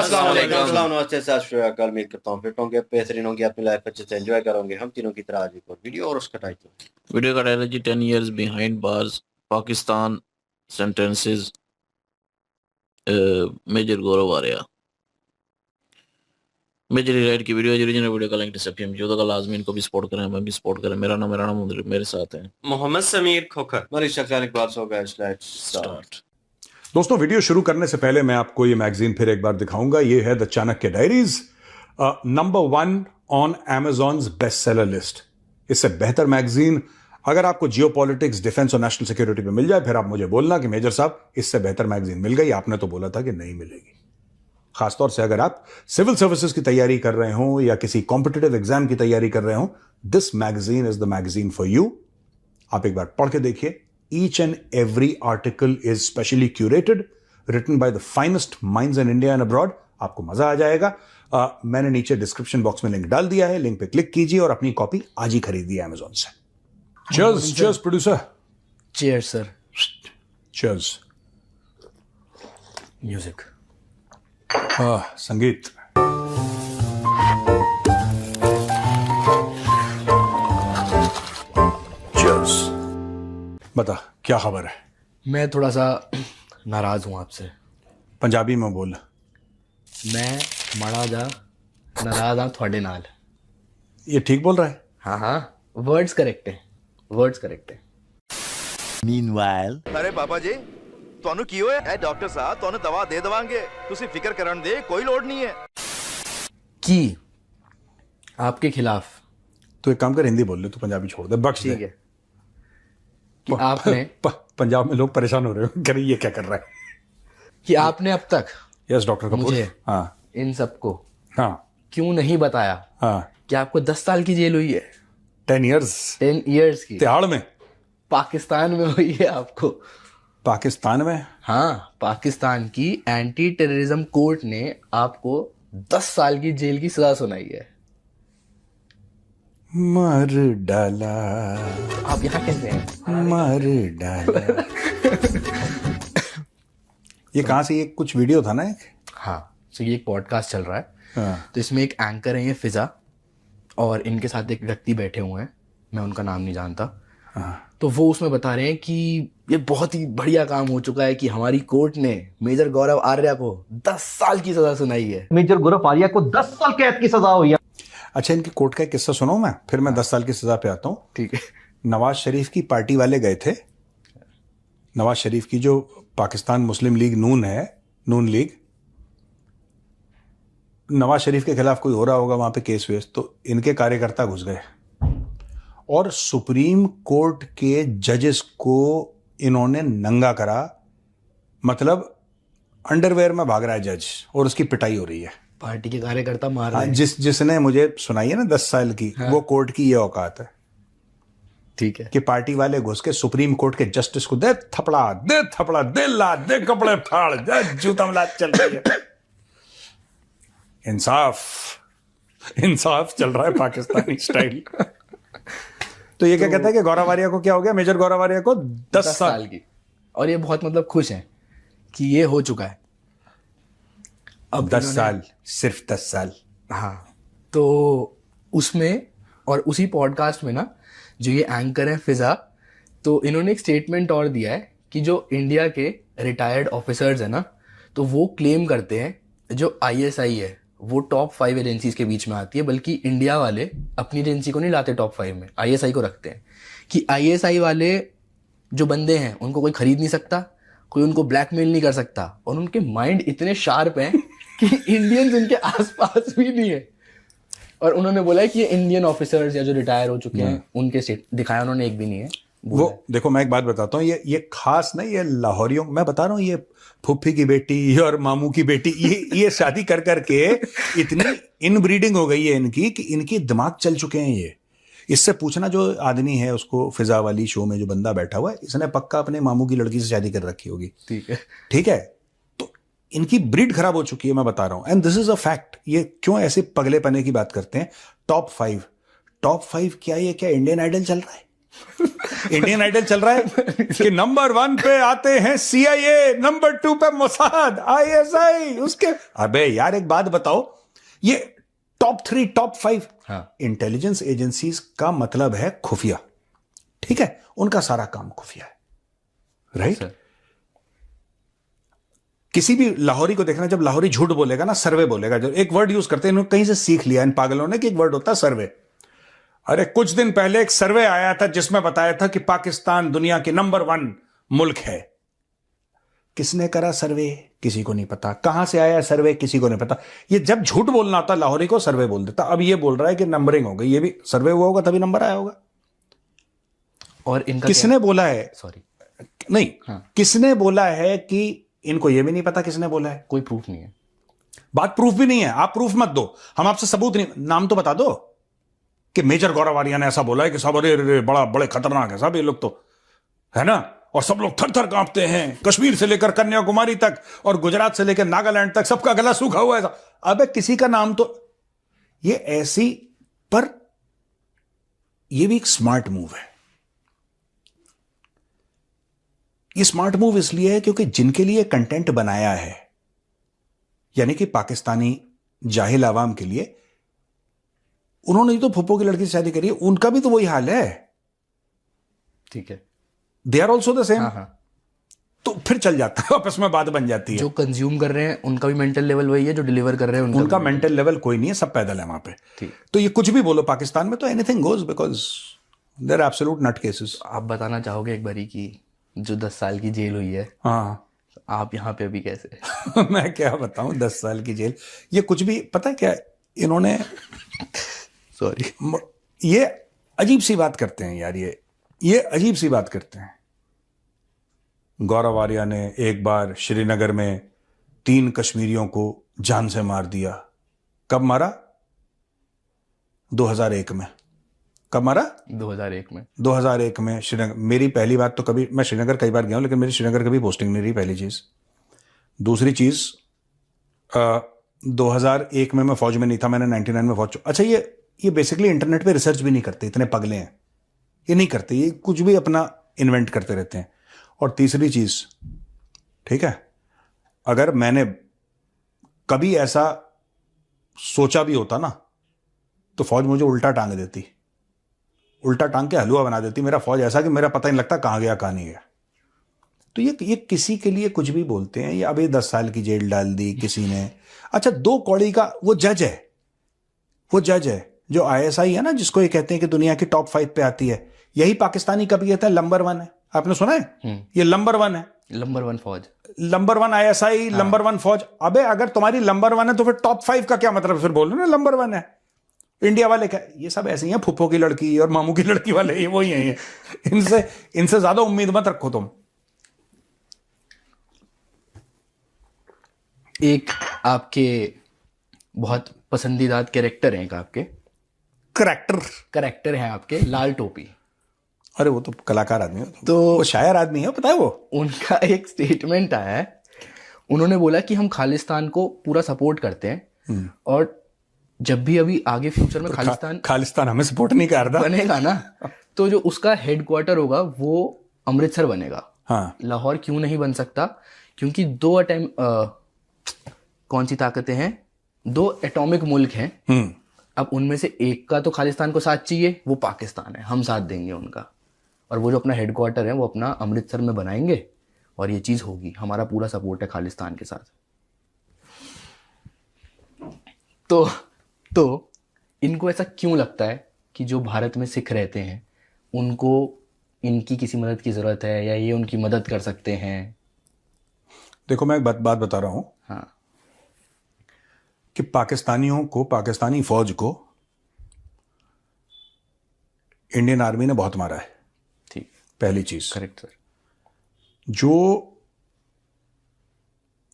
अस्सलाम वालेकुम, नमस्ते, सत श्री अकाल। उम्मीद करता हूँ फिट होंगे, बेहतरीन होंगे, अपनी लाइफ अच्छे से एंजॉय करोगे। हम तीनों की तरह आज एक और वीडियो और उसका टाइटल वीडियो का टाइटल जी 10 years behind bars Pakistan sentences major Gaurav Arya. Major राइट की वीडियो ओरिजिनल वीडियो का लिंक डिस्क्रिप्शन में, जो तो लाजमी इनको भी सपोर्ट करें, हमें भी सपोर्ट करें। मेरा नाम मेरे साथ है मोहम्मद समीर खोखर। हमारी शक्ल एक बात होगा। Let's start. दोस्तों, वीडियो शुरू करने से पहले मैं आपको ये मैगजीन फिर एक बार दिखाऊंगा। ये है the Chanakya diaries, number 1 on Amazon's best seller list. इससे बेहतर मैगजीन अगर आपको जियो पॉलिटिक्स, डिफेंस और नेशनल सिक्योरिटी पे मिल जाए, फिर आप मुझे बोलना कि मेजर साहब इससे बेहतर मैगजीन मिल गई। आपने तो बोला था कि नहीं मिलेगी। खासतौर से अगर आप सिविल सर्विसेज की तैयारी कर रहे हो या किसी कॉम्पिटिटिव एग्जाम की तैयारी कर रहे हो, this magazine is the magazine for you. आप एक बार पढ़ के देखिए। Each and every article is specially curated, written by the finest minds in India and abroad. आपको मजा आ जाएगा। मैंने नीचे डिस्क्रिप्शन बॉक्स में लिंक डाल दिया है, लिंक पे क्लिक कीजिए और अपनी कॉपी आज ही खरीदिए Amazon से। Cheers, cheers producer. Cheers sir. Cheers. Music. संगीत। Cheers. बता क्या खबर है? मैं थोड़ा सा नाराज हूं आपसे। पंजाबी में बोल। मैं माड़ा जा नाराज हाँ थोड़े नाल। ये ठीक बोल रहा है? हाँ, वर्ड्स करेक्ट है, वर्ड्स करेक्ट है। Meanwhile, अरे पापा जी ਤੁਹਾਨੂੰ ਕੀ ਹੋਇਆ ਹੈ ਡਾਕਟਰ ਸਾਹਿਬ ਤੁਹਾਨੂੰ ਦਵਾ ਦੇ ਦੇਵਾਂਗੇ ਤੁਸੀਂ ਫਿਕਰ ਕਰਨ ਦੀ ਕੋਈ ਲੋੜ नहीं है कि आपके खिलाफ तो एक काम कर, हिंदी बोल ले, तू पंजाबी छोड़ दे, बख्श दे। ठीक है कि आपने पंजाब में लोग परेशान हो रहे हो, कह रहे ये क्या कर रहा है। कि आपने अब तक यस डॉक्टर कपूर। मुझे हाँ इन सबको हाँ क्यों नहीं बताया हाँ। कि आपको 10 साल की जेल हुई है। 10 years 10 years की तिहाड़ में पाकिस्तान में हुई है आपको। पाकिस्तान में? हाँ, पाकिस्तान की एंटी टेररिज्म कोर्ट ने आपको 10 साल की जेल की सजा सुनाई है। मर डाला, आप यहाँ कैसे हैं? मर डाला। ये कहाँ से? ये कुछ वीडियो था ना एक? हाँ, तो ये एक पॉडकास्ट चल रहा है। हाँ। तो इसमें एक एंकर है ये फिजा, और इनके साथ एक व्यक्ति बैठे हुए हैं, मैं उनका नाम नहीं जानता। हाँ। तो वो उसमें बता रहे हैं कि ये बहुत ही बढ़िया काम हो चुका है कि हमारी कोर्ट ने मेजर गौरव आर्या को 10 साल की सजा सुनाई है। मेजर गौरव आर्या को 10 साल कैद की सजा हुई है। अच्छा, इनकी कोर्ट का एक किस्सा सुनो मैं, फिर मैं 10 साल की सजा पे आता हूँ। ठीक है। नवाज शरीफ की पार्टी वाले गए थे। नवाज शरीफ की जो पाकिस्तान मुस्लिम लीग नून है, नून लीग, नवाज शरीफ के खिलाफ कोई हो रहा होगा वहां पे केस वेस, तो इनके कार्यकर्ता घुस गए और सुप्रीम कोर्ट के जजेस को इन्होंने नंगा करा। मतलब अंडरवेयर में भाग रहा है जज और उसकी पिटाई हो रही है। पार्टी के कार्यकर्ता मार रहे हैं। जिसने मुझे सुनाई है ना 10 साल की, वो कोर्ट की ये औकात है। ठीक है कि पार्टी वाले घुस के सुप्रीम कोर्ट के जस्टिस को दे थपड़ा, दे लात, दे कपड़े फाड़, दे जूता मलात चल रही है। इंसाफ चल रहा है पाकिस्तानी स्टाइल। तो ये क्या कहता है कि गौरव आर्या को क्या हो गया? मेजर गौरव आर्या को 10 साल की। और ये बहुत मतलब खुश हैं कि ये हो चुका है। अब 10 साल, सिर्फ 10 साल। हाँ, तो उसमें और उसी पॉडकास्ट में ना जो ये एंकर है फिजा, तो इन्होंने एक स्टेटमेंट और दिया है कि जो इंडिया के रिटायर्ड ऑफिसर्स है ना, तो वो क्लेम करते हैं जो ISI है वो टॉप 5 एजेंसीज के बीच में आती है, बल्कि इंडिया वाले अपनी एजेंसी को नहीं लाते टॉप 5 में, ISI को रखते हैं। कि ISI वाले जो बंदे हैं उनको कोई खरीद नहीं सकता, कोई उनको ब्लैकमेल नहीं कर सकता, और उनके माइंड इतने शार्प हैं कि इंडियंस उनके आसपास भी नहीं है। और उन्होंने बोला है कि ये इंडियन ऑफिसर्स या जो रिटायर हो चुके हैं उनके सेट दिखाया उन्होंने, एक भी नहीं है। वो देखो, मैं एक बात बताता हूँ, ये खास नहीं, ये लाहौरियों, मैं बता रहा हूँ, ये फुफ्फी की बेटी और मामू की बेटी, ये शादी कर करके इतनी इनब्रीडिंग हो गई है इनकी कि इनकी दिमाग चल चुके हैं। ये इससे पूछना जो आदमी है उसको, फिजा वाली शो में जो बंदा बैठा हुआ है, इसने पक्का अपने मामू की लड़की से शादी कर रखी होगी। ठीक है। तो इनकी ब्रीड खराब हो चुकी है, मैं बता रहा हूं, and this is a fact. ये क्यों ऐसे पगले पने की बात करते हैं? टॉप 5 क्या? ये क्या इंडियन आइडल चल रहा है? इंडियन आइडल चल रहा है कि नंबर 1 पे आते हैं CIA, नंबर 2 पे मोसाद, ISI, उसके अबे यार एक बात बताओ, ये टॉप 3 टॉप 5 इंटेलिजेंस एजेंसीज का मतलब है खुफिया, ठीक है, उनका सारा काम खुफिया है, राइट? किसी भी लाहौरी को देखना, जब लाहौरी झूठ बोलेगा ना, सर्वे बोलेगा, जब एक वर्ड यूज करते हैं, इन्होंने कहीं से सीख लिया इन पागलों ने कि एक वर्ड होता है सर्वे। अरे कुछ दिन पहले एक सर्वे आया था जिसमें बताया था कि पाकिस्तान दुनिया की नंबर 1 मुल्क है। किसने करा सर्वे? किसी को नहीं पता। कहां से आया सर्वे? किसी को नहीं पता। ये जब झूठ बोलना होता लाहौरी को, सर्वे बोल देता। अब ये बोल रहा है कि नंबरिंग हो गई, ये भी सर्वे हुआ होगा तभी नंबर आया होगा। और इनका किसने बोला है? सॉरी नहीं, किसने बोला है कि इनको ये भी नहीं पता किसने बोला है? कोई प्रूफ नहीं है। बात प्रूफ भी नहीं है, आप प्रूफ मत दो, हम आपसे सबूत नहीं, नाम तो बता दो कि मेजर गौरव आर्या ने ऐसा बोला है कि सब अरे बड़े खतरनाक है साहब ये लोग, तो है ना, और सब लोग थर थर कांपते हैं, कश्मीर से लेकर कन्याकुमारी तक और गुजरात से लेकर नागालैंड तक सबका गला सूखा हुआ है। अबे किसी का नाम तो, ये ऐसी, पर ये भी एक स्मार्ट मूव है। ये स्मार्ट मूव इसलिए है क्योंकि जिनके लिए कंटेंट बनाया है, यानी कि पाकिस्तानी जाहिल आवाम के लिए, उन्होंने तो फुप्पो की लड़की से शादी करी है, उनका भी तो वही हाल है, ठीक है, they are also the same. हाँ। तो फिर चल जाता है, आपस में बात बन जाती है। जो कंज्यूम कर रहे हैं उनका भी मेंटल लेवल वही है, जो डिलीवर कर रहे हैं उनका मेंटल लेवल कोई नहीं है, सब पैदल है वहां पे। ठीक। तो ये कुछ भी बोलो पाकिस्तान में तो anything goes, because there absolute nut cases. आप बताना चाहोगे एक बारी की जो 10 साल की जेल हुई है, हाँ आप यहाँ पे अभी कैसे? मैं क्या बताऊं, 10 साल की जेल, ये कुछ भी, पता है क्या इन्होंने सॉरी, ये अजीब सी बात करते हैं यार, ये अजीब सी बात करते हैं। गौरव आर्या ने एक बार श्रीनगर में 3 कश्मीरियों को जान से मार दिया। कब मारा? 2001 में। कब मारा? 2001 में। 2001 में श्रीनगर। मेरी पहली बात तो, कभी मैं श्रीनगर कई बार गया हूं, लेकिन मेरी श्रीनगर कभी पोस्टिंग नहीं रही, पहली चीज। दूसरी चीज, 2001 में मैं फौज में नहीं था, मैंने 99 में फौज। अच्छा, ये बेसिकली इंटरनेट पे रिसर्च भी नहीं करते, इतने पगले हैं ये, नहीं करते, ये कुछ भी अपना इन्वेंट करते रहते हैं। और तीसरी चीज, ठीक है, अगर मैंने कभी ऐसा सोचा भी होता ना, तो फौज मुझे उल्टा टांग देती, उल्टा टांग के हलवा बना देती मेरा फौज, ऐसा कि मेरा पता नहीं लगता कहां गया कहां नहीं गया। तो ये किसी के लिए कुछ भी बोलते हैं। ये अभी 10 साल की जेल डाल दी किसी ने। अच्छा, 2 कौड़ी का वो जज है जो ISI है ना, जिसको ये कहते हैं कि दुनिया की टॉप 5 पे आती है, यही पाकिस्तानी कभी कहता है नंबर 1 है। आपने सुना है? ये नंबर 1 है, नंबर 1 फौज, नंबर 1 ISI, नंबर 1 फौज। अबे अगर तुम्हारी नंबर 1 है तो फिर टॉप 5 का क्या मतलब? फिर बोलो ना नंबर 1 है। इंडिया वाले क्या, ये सब ऐसे ही हैं, फुप्पो की लड़की और मामू की लड़की वाले, ये वही हैं। इनसे ज्यादा उम्मीद मत रखो तुम। एक आपके बहुत पसंदीदा कैरेक्टर हैं, एक आपके कैरेक्टर हैं आपके, लाल टोपी। अरे वो तो कलाकार आदमी है, तो वो शायर आदमी है, पता है वो। उनका एक स्टेटमेंट आया है, उन्होंने बोला कि हम खालिस्तान को पूरा सपोर्ट करते हैं, और जब भी अभी आगे फ्यूचर में खालिस्तान हमें सपोर्ट नहीं कर रहा बनेगा ना, तो जो उसका हेडक्वार्टर होगा वो अमृतसर बनेगा। हाँ, लाहौर क्यों नहीं बन सकता? क्योंकि 2 कौन सी ताकतें हैं, 2 एटॉमिक मुल्क हैं, अब उनमें से एक का तो खालिस्तान को साथ चाहिए, वो पाकिस्तान है, हम साथ देंगे उनका, और वो जो अपना हेडक्वार्टर है वो अपना अमृतसर में बनाएंगे, और ये चीज होगी। हमारा पूरा सपोर्ट है खालिस्तान के साथ। तो इनको ऐसा क्यों लगता है कि जो भारत में सिख रहते हैं उनको इनकी किसी मदद की जरूरत है, या ये उनकी मदद कर सकते हैं? देखो, मैं एक बात बता रहा हूं, हाँ, कि पाकिस्तानियों को, पाकिस्तानी फौज को इंडियन आर्मी ने बहुत मारा है। ठीक, पहली चीज। Correct sir. जो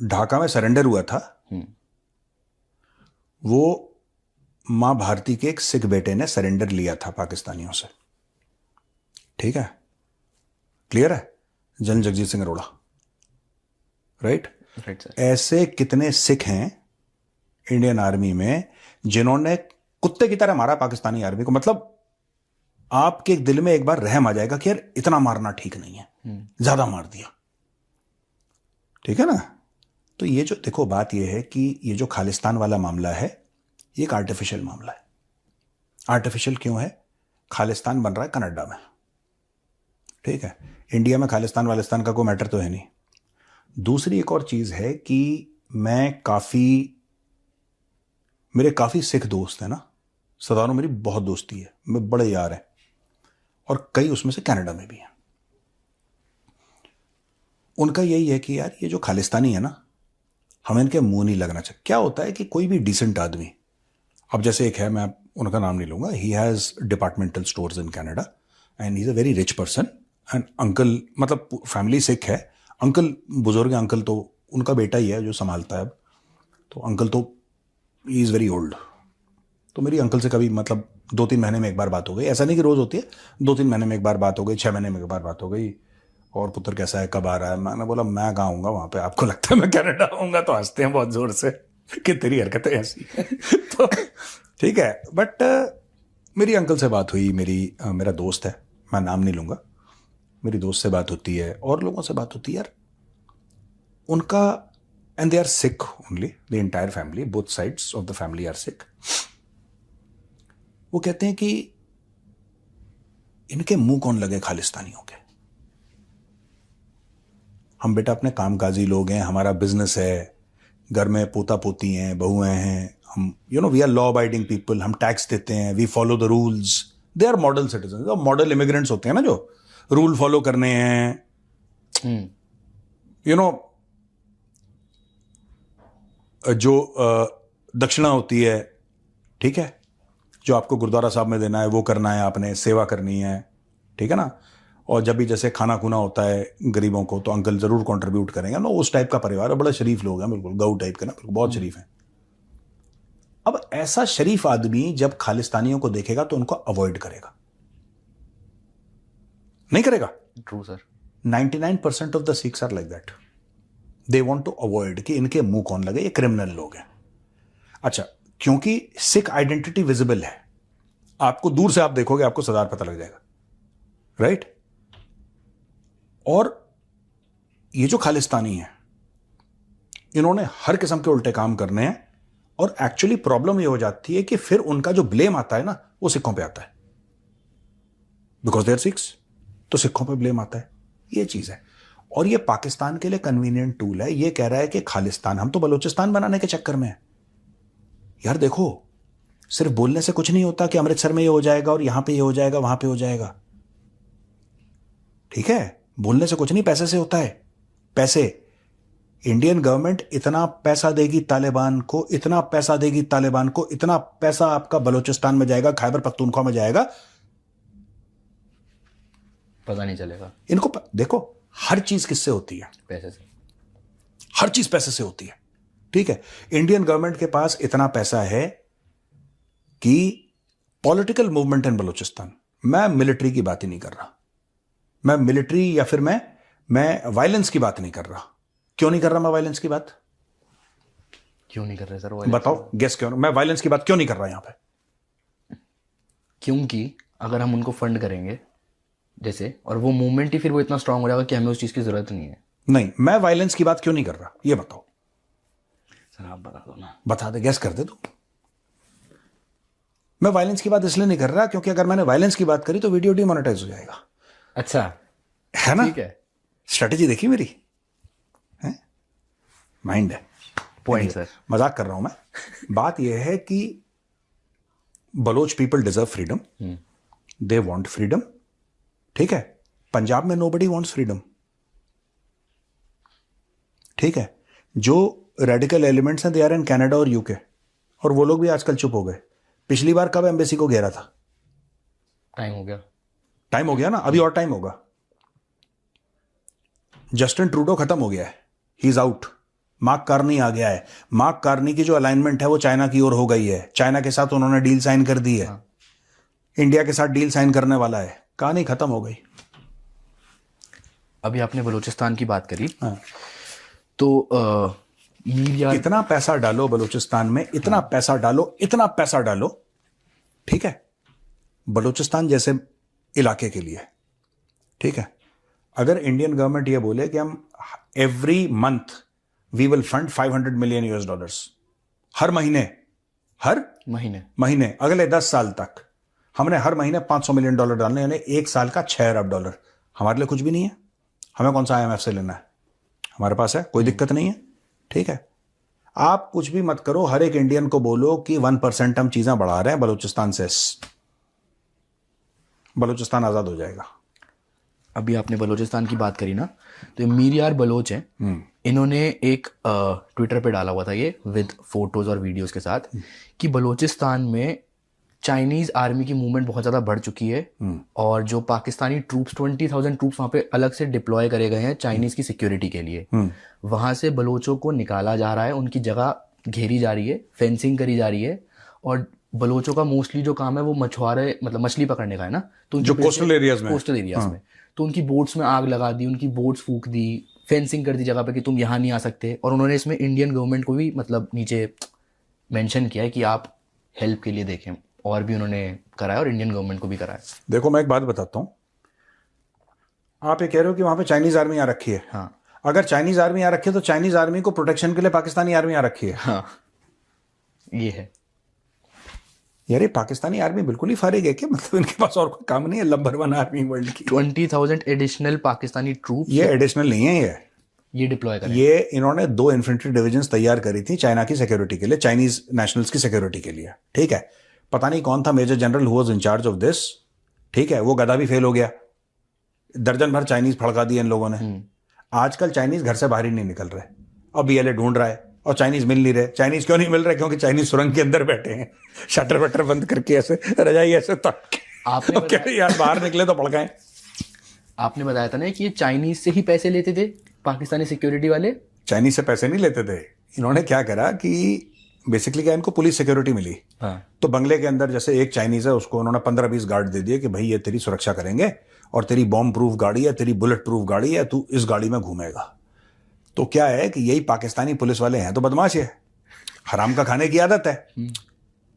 ढाका में सरेंडर हुआ था, वो मां भारती के एक सिख बेटे ने सरेंडर लिया था पाकिस्तानियों से, ठीक है, क्लियर है? General Jagjit Singh Arora, right sir. ऐसे कितने सिख हैं इंडियन आर्मी में जिन्होंने कुत्ते की तरह मारा पाकिस्तानी आर्मी को? मतलब आपके दिल में एक बार रहम आ जाएगा कि यार इतना मारना ठीक नहीं है, ज्यादा मार दिया, ठीक है ना। तो ये जो देखो बात ये है कि ये जो खालिस्तान वाला मामला है ये एक आर्टिफिशियल मामला है। आर्टिफिशियल क्यों है? खालिस्तान बन रहा है कनाडा में, ठीक है। इंडिया में खालिस्तान वालिस्तान का कोई मैटर तो है नहीं। दूसरी एक और चीज है कि मेरे काफी सिख दोस्त हैं ना, सदारों मेरी बहुत दोस्ती है, मैं बड़े यार हैं, और कई उसमें से कनाडा में भी हैं। उनका यही है कि यार ये जो खालिस्तानी है ना, हमें इनके मुंह नहीं लगना चाहिए। क्या होता है कि कोई भी डिसेंट आदमी, अब जैसे एक है, मैं उनका नाम नहीं लूंगा, he has departmental stores in Canada and he is a very rich person and uncle, मतलब फैमिली सिख है, अंकल बुजुर्ग है, अंकल तो उनका बेटा ही है जो संभालता है अब, तो अंकल तो ही इज वेरी ओल्ड। तो मेरी अंकल से कभी मतलब 2-3 महीने में एक बार बात हो गई, ऐसा नहीं कि रोज होती है, 2-3 महीने में एक बार बात हो गई, 6 महीने में एक बार बात हो गई, और पुत्र कैसा है, कब आ रहा है। मैंने बोला मैं कहाँ आऊंगा वहां पे, आपको लगता है मैं कनाडा आऊंगा? तो हंसते हैं बहुत जोर से कि तेरी हरकतें ऐसी तो ठीक है। बट मेरी अंकल से बात हुई, मेरा दोस्त है, मैं नाम नहीं लूंगा, मेरी दोस्त से बात होती है और लोगों से बात होती है यार, उनका, and they are Sikh only, the entire family, both sides of the family are Sikh. वो कहते हैं कि इनके मुंह कौन लगे खालिस्तानियों के, हम बेटा अपने कामकाजी लोग हैं, हमारा बिजनेस है, घर में पोता पोती हैं, बहुएं हैं, हम we are law abiding people, हम टैक्स देते हैं, we follow the rules, they are model citizen, model immigrants होते हैं ना जो रूल फॉलो करने हैं, जो दक्षिणा होती है, ठीक है, जो आपको गुरुद्वारा साहब में देना है वो करना है, आपने सेवा करनी है, ठीक है ना। और जब भी जैसे खाना खुना होता है गरीबों को तो अंकल जरूर कंट्रीब्यूट करेंगे ना, उस टाइप का परिवार है, बड़ा शरीफ लोग हैं, बिल्कुल गऊ टाइप के ना, बिल्कुल बहुत शरीफ हैं। अब ऐसा शरीफ आदमी जब खालिस्तानियों को देखेगा तो उनको अवॉइड करेगा, नहीं करेगा? True sir. 99% of the Sikhs are like that, they want to avoid कि इनके मुंह कौन लगे, ये क्रिमिनल लोग हैं। अच्छा, क्योंकि सिख आइडेंटिटी विजिबल है, आपको दूर से आप देखोगे आपको सरदार पता लग जाएगा, राइट? और ये जो खालिस्तानी है इन्होंने हर किस्म के उल्टे काम करने हैं, और एक्चुअली प्रॉब्लम ये हो जाती है कि फिर उनका जो ब्लेम आता है ना वो सिखों पे आता है, बिकॉज दे आर सिख्स, तो सिखों पे ब्लेम आता है, ये चीज है। और ये पाकिस्तान के लिए कन्वीनियंट टूल है, ये कह रहा है कि खालिस्तान, हम तो बलूचिस्तान बनाने के चक्कर में है। यार देखो, सिर्फ बोलने से कुछ नहीं होता कि अमृतसर में ये हो जाएगा और यहां पे ये हो जाएगा, वहां पे हो जाएगा, ठीक है? बोलने से कुछ नहीं, पैसे से होता है। पैसे, इंडियन गवर्नमेंट इतना पैसा देगी तालिबान को, इतना पैसा देगी तालिबान को, इतना पैसा आपका बलूचिस्तान में जाएगा, खैबर पख्तूनख्वा में जाएगा, पता नहीं चलेगा इनको। देखो, हर चीज किससे होती है? पैसे से। हर चीज पैसे से होती है, ठीक है? इंडियन गवर्नमेंट के पास इतना पैसा है कि पॉलिटिकल मूवमेंट इन बलूचिस्तान, मैं मिलिट्री की बात ही नहीं कर रहा, मैं मिलिट्री या फिर मैं वायलेंस की बात नहीं कर रहा। क्यों नहीं कर रहा मैं वायलेंस की बात? क्यों नहीं कर रहे सर? बताओ, गेस क्यों? मैं वायलेंस की बात क्यों नहीं कर रहा यहां पे? क्योंकि अगर हम उनको फंड करेंगे जैसे, और वो मूवमेंट ही फिर वो इतना स्ट्रांग हो जाएगा कि हमें उस चीज की जरूरत नहीं है। नहीं, मैं वायलेंस की बात क्यों नहीं कर रहा, ये बताओ सर आप बता दो ना। बता दे, गैस कर दे तू। मैं वायलेंस की बात इसलिए नहीं कर रहा क्योंकि अगर मैंने वायलेंस की बात करी तो वीडियो डिमोनेटाइज हो जाएगा। अच्छा, है ना? ठीक है, स्ट्रेटेजी देखी मेरी, है? माइंड है। Point sir. मजाक कर रहा हूं मैं। बात यह है कि Baloch people deserve freedom, they want freedom, ठीक है? पंजाब में नोबडी वांट्स फ्रीडम, ठीक है? जो रेडिकल एलिमेंट्स हैं दे आर इन कनाडा और यूके, और वो लोग भी आजकल चुप हो गए। पिछली बार कब एम्बेसी को घेरा था? टाइम हो गया। टाइम हो गया ना, अभी और टाइम होगा। जस्टिन ट्रूडो खत्म हो गया है, he is out. Mark Carney आ गया है। मार्क कार्नी की जो अलाइनमेंट है वो चाइना की ओर हो गई है, चाइना के साथ उन्होंने डील साइन कर दी है। इंडिया के साथ डील साइन करने वाला है, कहानी खत्म हो गई। अभी आपने बलूचिस्तान की बात करी, हाँ। तो मीडिया, इतना पैसा डालो बलूचिस्तान में, इतना पैसा डालो, इतना पैसा डालो, ठीक है? बलूचिस्तान जैसे इलाके के लिए, ठीक है। अगर इंडियन गवर्नमेंट ये बोले कि हम every month we will fund $500 million हर महीने अगले 10 साल तक, हमने हर महीने $500 मिलियन डालने, यानी एक साल का $6 अरब, हमारे लिए कुछ भी नहीं है। हमें कौन सा IMF से लेना है, हमारे पास है, कोई दिक्कत नहीं है, ठीक है। आप कुछ भी मत करो, हर एक इंडियन को बोलो कि 1% हम चीजें बढ़ा रहे हैं बलूचिस्तान से, बलूचिस्तान आजाद हो जाएगा। अभी आपने बलूचिस्तान की बात करी ना, तो ये मीर यार बलोच हैं, इन्होंने एक ट्विटर पे डाला हुआ था ये विद फोटोज और वीडियोस के साथ कि बलूचिस्तान में चाइनीज आर्मी की मूवमेंट बहुत ज़्यादा बढ़ चुकी है और जो पाकिस्तानी ट्रूप्स 20,000 ट्रूप्स वहाँ पे अलग से डिप्लॉय करे गए हैं चाइनीज की सिक्योरिटी के लिए। वहाँ से बलोचों को निकाला जा रहा है, उनकी जगह घेरी जा रही है, फेंसिंग करी जा रही है, और बलोचों का मोस्टली जो काम है वो मछुआरे मतलब मछली पकड़ने का है ना, तो जो कोस्टल एरियाज में तो उनकी बोट्स में आग लगा दी, उनकी बोट्स फूंक दी, फेंसिंग कर दी जगह पे कि तुम यहाँ नहीं आ सकते। और उन्होंने इसमें इंडियन गवर्नमेंट को भी मतलब नीचे मेंशन किया है कि आप हेल्प के लिए देखें, और भी उन्होंने कराया और इंडियन गवर्नमेंट को भी कराया। देखो मैं एक बात बताता हूँ, आप ये कह रहे हो कि वहां पे चाइनीज आर्मी आ रखी है। हाँ, अगर चाइनीज आर्मी आ रखी है तो चाइनीज आर्मी को प्रोटेक्शन के लिए पाकिस्तानी आर्मी आ रखी है। हाँ, ये है यार ये पाकिस्तानी आर्मी बिल्कुल ही फारिग है क्या, मतलब इनके पास और कोई काम नहीं है, नंबर 1 आर्मी वर्ल्ड की। 20,000 एडिशनल पाकिस्तानी ट्रूप, ये एडिशनल नहीं है, ये डिप्लॉय करें। ये इन्होंने 2 इन्फेंट्री डिविजन्स तैयार करी थी चाइना की सिक्योरिटी के लिए, चाइनीज नेशनल्स की सिक्योरिटी के लिए, ठीक है। पता नहीं कौन था major general who was in charge of this, ठीक है। वो गधा भी फेल हो गया, दर्जन भर चाइनीज फड़का दिए इन लोगों ने। आजकल चाइनीज घर से बाहर ही नहीं निकल रहे, अब BLA ढूंढ रहा है और चाइनीज मिल नहीं रहे। चाइनीज क्यों नहीं मिल रहे, क्योंकि चाइनीज सुरंग के अंदर बैठे हैं, शटर वटर बंद करके ऐसे रजाई ऐसे तक आपने यार बाहर निकले तो पड़काएं। आपने बताया था ना कि ये चाइनीज से ही पैसे लेते थे पाकिस्तानी सिक्योरिटी वाले। चाइनीज से पैसे नहीं लेते थे, इन्होंने क्या करा कि बेसिकली क्या इनको पुलिस सिक्योरिटी मिली। हाँ। तो बंगले के अंदर जैसे एक चाइनीज है, उसको उन्होंने 15-20 गार्ड दे दिए कि भाई ये तेरी सुरक्षा करेंगे और तेरी बॉम्ब प्रूफ गाड़ी है, तेरी बुलेट प्रूफ गाड़ी है, तू इस गाड़ी में घूमेगा। तो क्या है कि यही पाकिस्तानी पुलिस वाले हैं तो बदमाश है, हराम का खाने की आदत है,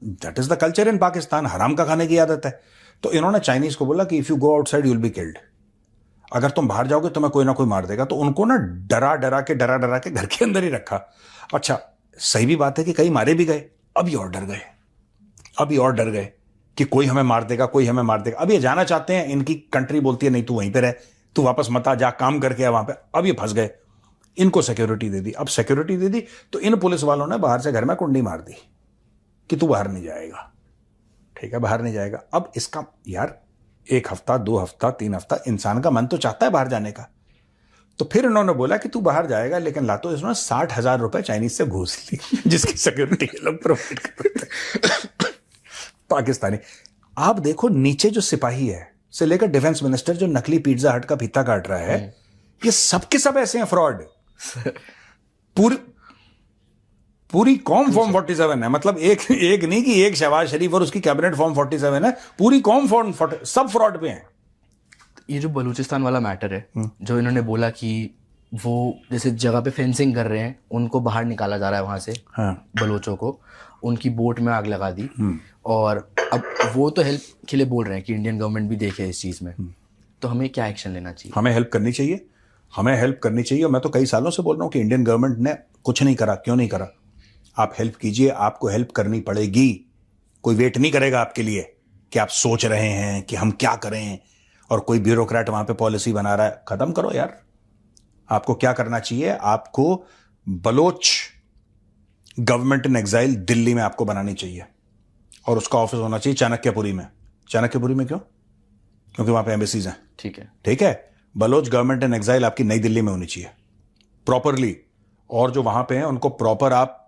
that is the culture in Pakistan, हराम का खाने की आदत है। तो इन्होंने चाइनीज को बोला कि if you go outside you will be killed, अगर तुम बाहर जाओगे तुम्हें कोई ना कोई मार देगा। तो उनको ना डरा डरा के घर के अंदर ही रखा। अच्छा सही भी बात है कि कई मारे भी गए, अभी और डर गए कि कोई हमें मार देगा, कोई हमें मार देगा। अब ये जाना चाहते हैं, इनकी कंट्री बोलती है नहीं तू वहीं पे रह, तू वापस मत आ, जा काम करके आ वहां पे। अब ये फंस गए, इनको सिक्योरिटी दे दी। अब सिक्योरिटी दे दी तो इन पुलिस वालों ने बाहर से घर में कुंडी मार दी कि तू बाहर नहीं जाएगा, ठीक है, बाहर नहीं जाएगा। अब इसका यार 1 हफ्ता 2 हफ्ता 3 हफ्ता इंसान का मन तो चाहता है बाहर जाने का। तो फिर इन्होंने बोला कि तू बाहर जाएगा, लेकिन लातो इसने 60,000 रुपए चाइनीज से घूस ली, जिसकी सिक्योरिटी ये लोग प्रोवाइड करते पाकिस्तानी। आप देखो नीचे जो सिपाही है से लेकर डिफेंस मिनिस्टर जो नकली पिज्जा हट का फीता काट रहा है, ये सबके सब ऐसे हैं फ्रॉड। पूरी कौम फॉर्म 47 है, मतलब एक नहीं कि एक शहबाज शरीफ और उसकी कैबिनेट फॉर्म 47 है, पूरी कौम फॉर्म सब फ्रॉड पे हैं। ये जो बलूचिस्तान वाला मैटर है, जो इन्होंने बोला कि वो जैसे जगह पे फेंसिंग कर रहे हैं, उनको बाहर निकाला जा रहा है वहां से। हाँ। बलोचों को उनकी बोट में आग लगा दी, और अब वो तो हेल्प के लिए बोल रहे हैं कि इंडियन गवर्नमेंट भी देखे इस चीज में। तो हमें क्या एक्शन लेना चाहिए? हमें हेल्प करनी चाहिए, हमें हेल्प करनी चाहिए। और मैं तो कई सालों से बोल रहा हूं कि इंडियन गवर्नमेंट ने कुछ नहीं करा। क्यों नहीं करा? आप हेल्प कीजिए, आपको हेल्प करनी पड़ेगी। कोई वेट नहीं करेगा आपके लिए कि आप सोच रहे हैं कि हम क्या करें, और कोई ब्यूरोक्रेट वहां पे पॉलिसी बना रहा है। खत्म करो यार। आपको क्या करना चाहिए? आपको Baloch government in exile Delhi में आपको बनानी चाहिए, और उसका ऑफिस होना चाहिए चाणक्यपुरी में। चाणक्यपुरी में क्यों? क्योंकि वहां पे एम्बेसीज हैं। ठीक है। बलोच गवर्नमेंट इन एग्जाइल आपकी नई दिल्ली में होनी चाहिए प्रॉपरली, और जो वहां पे हैं उनको प्रॉपर आप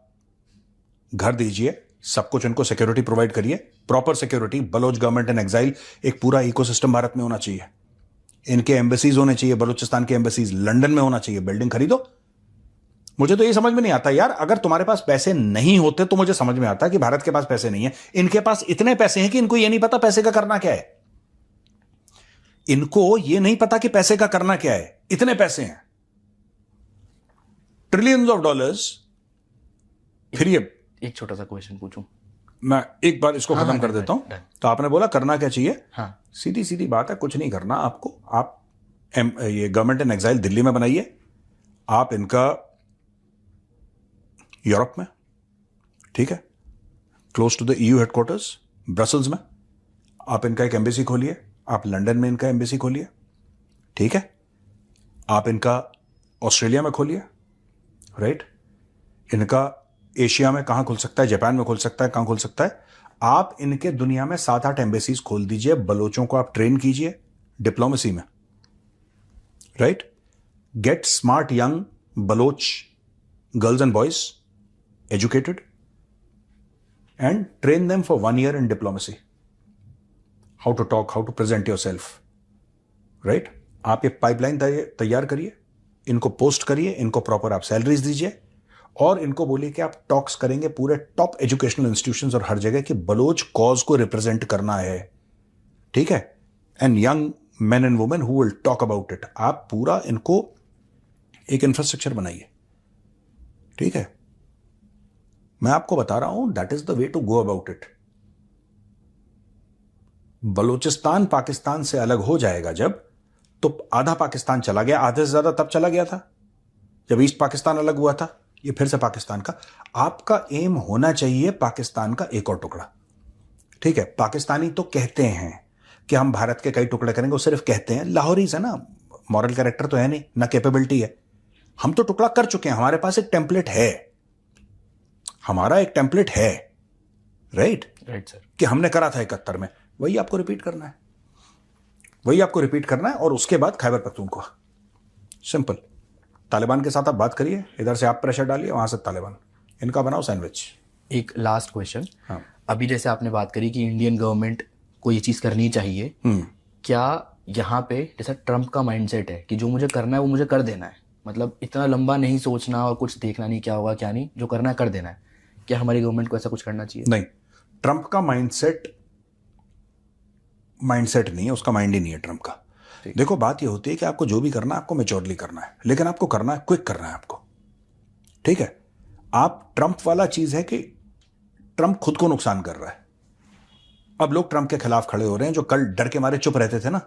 घर दीजिए, सब कुछ उनको सिक्योरिटी प्रोवाइड करिए, proper security. Baloch government in exile एक पूरा इकोसिस्टम भारत में होना चाहिए। इनके एम्बेसीज होने चाहिए, बलूचिस्तान के एम्बेसीज लंदन में होना चाहिए। बिल्डिंग खरीदो। मुझे तो ये समझ में नहीं आता यार, अगर तुम्हारे पास पैसे नहीं होते तो मुझे समझ में आता कि भारत के पास पैसे नहीं है। इनके पास इतने पैसे हैं कि इनको ये नहीं पता पैसे का करना क्या है। इनको ये नहीं पता कि पैसे का करना क्या है। इतने पैसे हैं, ट्रिलियंस ऑफ डॉलर्स। फिर ये एक छोटा सा क्वेश्चन पूछूं, मैं एक बार इसको खत्म कर देता हूं। तो आपने बोला करना क्या चाहिए? हाँ सीधी सीधी बात है, कुछ नहीं करना आपको। आप ये गवर्नमेंट इन एग्जाइल दिल्ली में बनाइए, आप इनका यूरोप में, ठीक है, close to the EU headquarters Brussels में आप इनका एक एम्बेसी खोलिए, आप लंदन में इनका एम्बेसी खोलिए, ठीक है, आप इनका ऑस्ट्रेलिया में खोलिए, राइट, इनका एशिया में कहां खुल सकता है, जापान में खुल सकता है, कहां खुल सकता है, आप इनके दुनिया में 7-8 एम्बेसीज खोल दीजिए, बलोचों को आप ट्रेन कीजिए डिप्लोमेसी में, right, get smart young Baloch girls and boys educated and train them for 1 year in diplomacy. How to talk, how to present yourself. Right? आप ये पाइपलाइन तैयार करिए, इनको पोस्ट करिए, इनको प्रॉपर आप सैलरीज दीजिए और इनको बोलिए कि आप टॉक्स करेंगे पूरे टॉप एजुकेशनल इंस्टीट्यूशंस और हर जगह कि बलोच कॉज को रिप्रेजेंट करना है, ठीक है, and young main and women who will talk about it. आप पूरा इनको एक इंफ्रास्ट्रक्चर बनाइए, ठीक है। मैं आपको बता रहा हूं that is the way to go about it. Balochistan Pakistan से अलग हो जाएगा जब, तो आधा पाकिस्तान चला गया, आधे से ज्यादा तब चला गया था जब ईस्ट पाकिस्तान अलग हुआ था, ये फिर से पाकिस्तान का। आपका एम होना चाहिए पाकिस्तान का एक और टुकड़ा, ठीक है। पाकिस्तानी तो कहते हैं कि हम भारत के कई टुकड़े करेंगे, वो सिर्फ कहते हैं, लाहौरीज है ना, मॉरल कैरेक्टर तो है नहीं, ना कैपेबिलिटी है। हम तो टुकड़ा कर चुके हैं, हमारे पास एक टेम्पलेट है, हमारा एक टेम्पलेट है, राइट सर, कि हमने करा था 71 में, वही आपको रिपीट करना है, वही आपको रिपीट करना है। और उसके बाद खैबर पख्तूनख्वा, सिंपल। तालिबान के साथ आप बात करिए, इधर से आप प्रेशर डालिए, वहां से तालिबान, इनका बनाओ सैंडविच। एक लास्ट क्वेश्चन। हाँ। अभी जैसे आपने बात करी कि इंडियन गवर्नमेंट को ये चीज करनी चाहिए, क्या यहाँ पे जैसा ट्रम्प का माइंडसेट है कि जो मुझे करना है वो मुझे कर देना है, मतलब इतना लंबा नहीं सोचना और कुछ देखना नहीं क्या होगा क्या नहीं, जो करना है कर देना है, क्या हमारी गवर्नमेंट को ऐसा कुछ करना चाहिए? नहीं, ट्रंप का माइंडसेट नहीं है, उसका माइंड ही नहीं है ट्रंप का। देखो बात ये होती है कि आपको जो भी करना है आपको मैच्योरली करना है, लेकिन आपको करना है क्विक करना है आपको, ठीक है। आप ट्रंप वाला चीज है कि ट्रंप खुद को नुकसान कर रहा है। अब लोग ट्रंप के खिलाफ खड़े हो रहे हैं, जो कल डर के मारे चुप रहते थे ना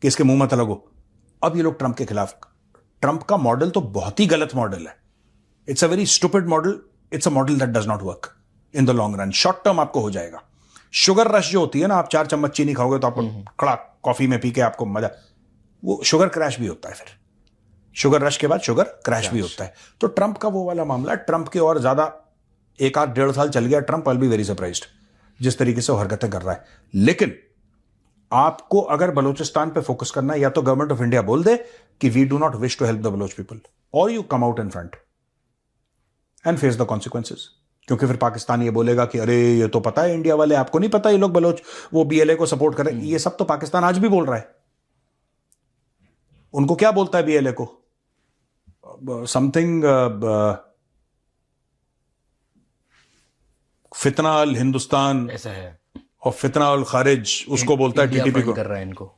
कि इसके मुंह मत लगो, अब ये लोग ट्रंप के खिलाफ। ट्रंप का मॉडल तो बहुत ही गलत मॉडल है, it's a very stupid model, it's a model that does not work in the long run. Short term आपको हो जाएगा। शुगर रश जो होती है ना, आप 4 चम्मच चीनी खाओगे तो आपको कड़ा कॉफी में पी के आपको मजा, वो शुगर क्रैश भी होता है, फिर शुगर रश के बाद शुगर क्रैश भी होता है। तो ट्रंप का वो वाला मामला, ट्रंप के और ज्यादा 1-1.5 साल चल गया Trump, I will be very surprised जिस तरीके से वो हरकतें कर रहा है। लेकिन आपको अगर बलूचिस्तान पे फोकस करना है, या तो गवर्नमेंट ऑफ इंडिया बोल दे कि we do not wish to help the Baloch people, और you come out in front and face the consequences. क्योंकि फिर पाकिस्तान ये बोलेगा कि अरे ये तो पता है इंडिया वाले, आपको नहीं पता ये लोग बलोच वो बीएलए को सपोर्ट कर रहे हैं। ये सब तो पाकिस्तान आज भी बोल रहा है। उनको क्या बोलता है बीएलए को? समथिंग फितना अल हिंदुस्तान ऐसा है, और फितना अल खारिज, उसको बोलता है टीटीपी को, कर रहा है इनको।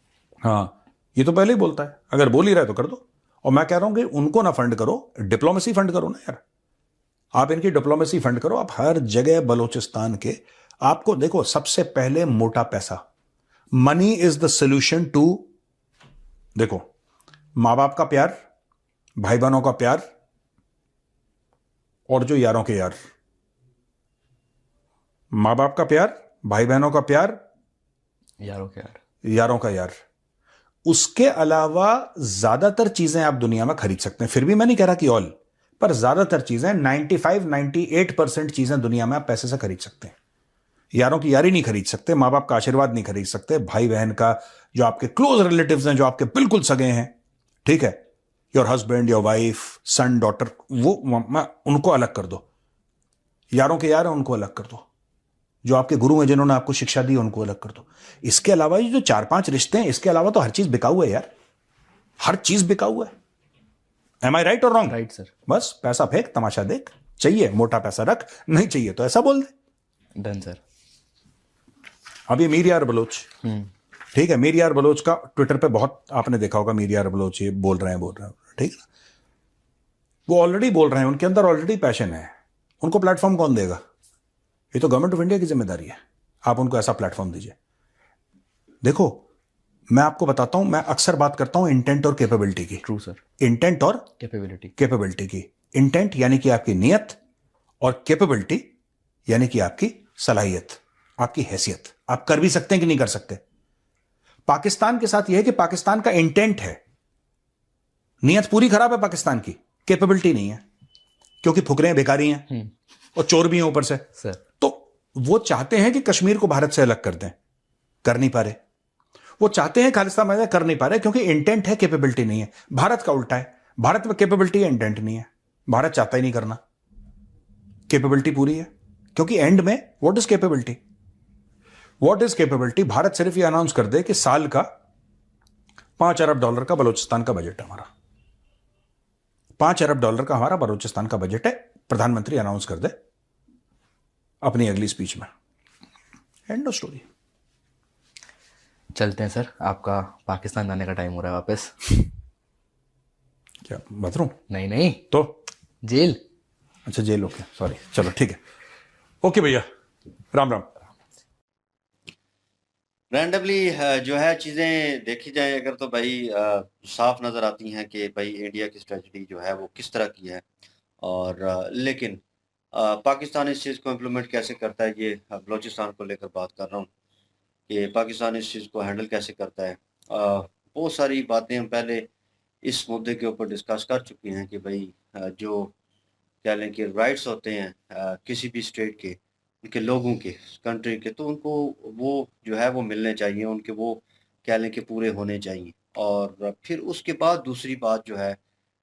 हाँ, ये तो पहले ही बोलता है, अगर बोल ही रहा है तो कर दो। और मैं कह रहा हूं कि उनको ना फंड करो, डिप्लोमेसी फंड करो ना यार, आप इनकी डिप्लोमेसी फंड करो। आप हर जगह बलोचिस्तान के, आपको देखो सबसे पहले मोटा पैसा, money is the solution to, देखो मां बाप का प्यार, भाई बहनों का प्यार, और जो यारों के यार, मां बाप का प्यार, भाई बहनों का प्यार, यारों का यार। उसके अलावा ज्यादातर चीजें आप दुनिया में खरीद सकते हैं। फिर भी मैं नहीं कह रहा कि ऑल, पर ज्यादातर चीजें 95-98% चीजें दुनिया में आप पैसे से खरीद सकते हैं। यारों की यारी नहीं खरीद सकते, मां बाप का आशीर्वाद नहीं खरीद सकते, भाई बहन का, जो आपके क्लोज रिलेटिव्स हैं, जो आपके बिल्कुल सगे हैं, ठीक है, your husband, your wife, son, daughter, वो उनको अलग कर दो। यारों के यार हैं उनको अलग कर दो, जो आपके गुरु हैं जिन्होंने आपको शिक्षा दी उनको अलग कर दो। इसके अलावा ये जो 4-5 रिश्ते हैं, इसके अलावा तो हर चीज बिका हुआ है यार, हर चीज बिका हुआ है। एम आई राइट और रॉन्ग? Right sir. बस पैसा फेंक, तमाशा देख, चाहिए मोटा पैसा रख, नहीं चाहिए तो ऐसा बोल दे। Done sir. अब ये मीर यार बलोच, ठीक है, मीर यार बलोच का ट्विटर पे बहुत आपने देखा होगा, मीर यार बलोच ये बोल रहे हैं, ठीक है, वो ऑलरेडी बोल रहे हैं, उनके अंदर ऑलरेडी पैशन है, उनको प्लेटफॉर्म कौन देगा? ये तो गवर्नमेंट ऑफ इंडिया की जिम्मेदारी है, आप उनको ऐसा प्लेटफॉर्म दीजिए। देखो, मैं आपको बताता हूं, मैं अक्सर बात करता हूं इंटेंट और कैपेबिलिटी की। True sir. इंटेंट और कैपेबिलिटी की। इंटेंट यानी कि आपकी नीयत, और कैपेबिलिटी यानी कि आपकी सलाहियत, आपकी हैसियत। आप कर भी सकते हैं कि नहीं कर सकते। पाकिस्तान के साथ यह है कि पाकिस्तान का इंटेंट है, नीयत पूरी खराब है पाकिस्तान की, कैपेबिलिटी नहीं है, क्योंकि फुकरे बेकारी हैं और चोर भी हैं ऊपर से सर। तो वो चाहते हैं कि कश्मीर को भारत से अलग कर दें, कर नहीं पा रहे। वो चाहते हैं खालिस्तान बना, कर नहीं पा रहे, क्योंकि इंटेंट है, कैपेबिलिटी नहीं है। भारत का उल्टा है, भारत में कैपेबिलिटी है, इंटेंट नहीं है। भारत चाहता ही नहीं करना, कैपेबिलिटी पूरी है, क्योंकि एंड में what is capability? What is capability? Bharat सिर्फ ये अनाउंस कर दे कि साल का $5 अरब का बलूचिस्तान का बजट है हमारा, $5 अरब का हमारा बलूचिस्तान का बजट है, प्रधानमंत्री अनाउंस कर दे अपनी अगली स्पीच में, एंड ऑफ स्टोरी। चलते हैं सर, आपका पाकिस्तान जाने का टाइम हो रहा है वापस। क्या बाथरूम? नहीं तो जेल। अच्छा, जेल, ओके, सॉरी, चलो ठीक है, ओके भैया, राम राम। रैंडमली जो है चीज़ें देखी जाए अगर तो भाई साफ नज़र आती हैं कि भाई इंडिया की स्ट्रेटजी जो है वो किस तरह की है, और लेकिन पाकिस्तान इस चीज़ को इम्प्लीमेंट कैसे करता है, ये बलूचिस्तान को लेकर बात कर रहा हूँ कि पाकिस्तान इस चीज़ को हैंडल कैसे करता है। बहुत सारी बातें हम पहले इस मुद्दे के ऊपर डिस्कस कर चुके हैं कि भाई जो कह लें कि राइट्स होते हैं किसी भी स्टेट के, उनके लोगों के, कंट्री के, तो उनको वो जो है वो मिलने चाहिए, उनके वो कह लें कि पूरे होने चाहिए। और फिर उसके बाद दूसरी बात जो है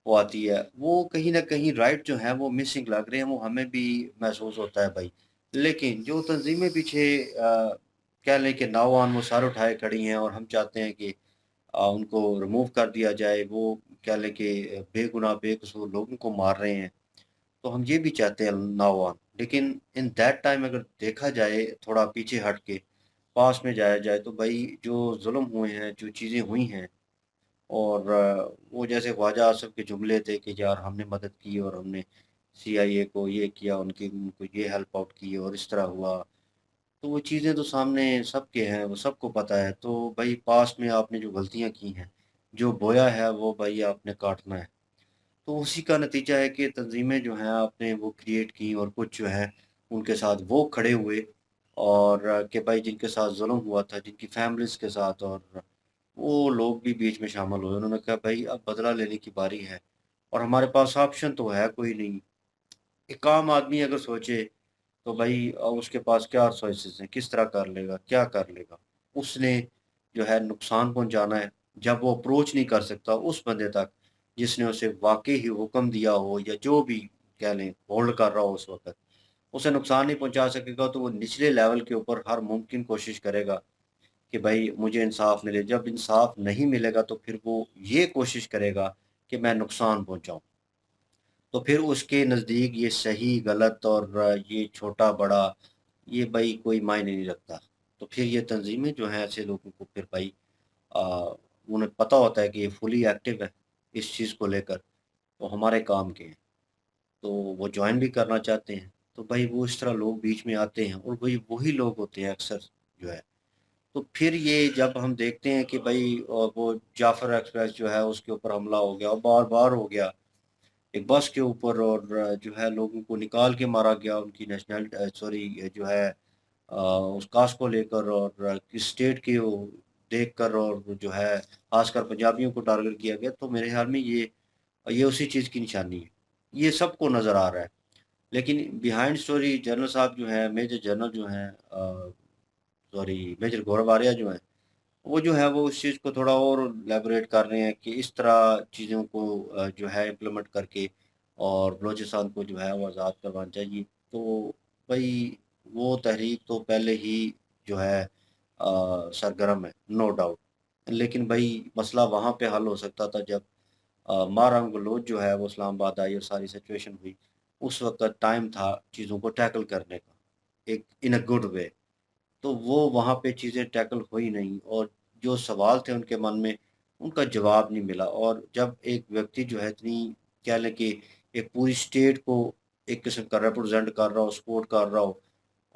वो आती है, वो कहीं ना कहीं राइट जो है वो मिसिंग लग रहे हैं, वो हमें भी महसूस होता है भाई। लेकिन जो तंजीमें पीछे कह लें कि नावान वो सर उठाए खड़ी हैं, और हम चाहते हैं कि उनको रिमूव कर दिया जाए, वो कह लें कि बेगुनाह बेकसूर लोगों को मार रहे हैं, तो हम ये भी चाहते हैं नाउ ऑन। लेकिन इन दैट टाइम अगर देखा जाए, थोड़ा पीछे हट के पास में जाया जाए, तो भाई जो जुल्म हुए हैं, जो चीज़ें हुई हैं, और वो जैसे ख्वाजा आसिफ के जुमले थे कि यार हमने मदद की और हमने CIA को ये किया, उनको ये हेल्प आउट की और इस तरह हुआ, तो वो चीज़ें तो सामने सबके हैं, वो सबको पता है। तो भाई पास में आपने जो गलतियाँ की हैं, जो बोया है वो भाई आपने काटना है। तो उसी का नतीजा है कि तंज़ीमें जो हैं आपने वो क्रिएट की, और कुछ जो है उनके साथ वो खड़े हुए, और कि भाई जिनके साथ ज़ुल्म हुआ था, जिनकी फैमिलीज़ के साथ, और वो लोग भी बीच में शामिल हुए। उन्होंने कहा भाई अब बदला लेने की बारी है, और हमारे पास ऑप्शन तो है कोई नहीं। एक आम आदमी अगर सोचे तो भाई उसके पास क्या चॉइसेस हैं, किस तरह कर लेगा, क्या कर लेगा? उसने जो है नुकसान पहुंचाना है। जब वो अप्रोच नहीं कर सकता उस बंदे तक जिसने उसे वाकई ही हुक्म दिया हो, या जो भी कह लें होल्ड कर रहा हो उस वक्त, उसे नुकसान नहीं पहुंचा सकेगा, तो वो निचले लेवल के ऊपर हर मुमकिन कोशिश करेगा कि भाई मुझे इंसाफ मिले। जब इंसाफ नहीं मिलेगा तो फिर वो ये कोशिश करेगा कि मैं नुकसान पहुंचाऊं। तो फिर उसके नज़दीक ये सही गलत और ये छोटा बड़ा, ये भाई कोई मायने नहीं रखता। तो फिर ये तंजीमें जो हैं ऐसे लोगों को फिर भाई आ, उन्हें पता होता है कि ये फुली एक्टिव है इस चीज़ को लेकर, तो हमारे काम के हैं, तो वो ज्वाइन भी करना चाहते हैं। तो भाई वो इस तरह लोग बीच में आते हैं, और वही वही लोग होते हैं अक्सर जो है। तो फिर ये जब हम देखते हैं कि भाई वो जाफर एक्सप्रेस जो है उसके ऊपर हमला हो गया, और बार बार हो गया एक बस के ऊपर, और जो है लोगों को निकाल के मारा गया उनकी नेशनल सॉरी जो है उस कास्ट को लेकर, और किस स्टेट की वो देख कर, और जो है खासकर पंजाबियों को टारगेट किया गया। तो मेरे ख्याल में ये उसी चीज़ की निशानी है, ये सबको नज़र आ रहा है। लेकिन बिहाइंड स्टोरी जनरल साहब जो है, मेजर जनरल जो हैं, सॉरी मेजर गौरव आर्या जो हैं, वो जो है वो उस चीज़ को थोड़ा और एलेबोरेट कर रहे हैं कि इस तरह चीज़ों को जो है इम्प्लीमेंट करके और बलूचिस्तान को जो है वो आज़ाद करवाना चाहिए। तो भाई वो तहरीक तो पहले ही जो है सरगर्म है, नो डाउट। लेकिन भाई मसला वहाँ पे हल हो सकता था जब मारंग गलोच जो है वो इस्लामाबाद आई और सारी सिचुएशन हुई। उस वक़्त टाइम था चीज़ों को टैकल करने का, एक इन अ गुड वे। तो वो वहाँ पे चीज़ें टैकल हुई नहीं, और जो सवाल थे उनके मन में, उनका जवाब नहीं मिला। और जब एक व्यक्ति जो है इतनी कह लें कि एक पूरी स्टेट को एक किस्म का रिप्रेजेंट कर रहा हो, सपोर्ट कर रहा हो,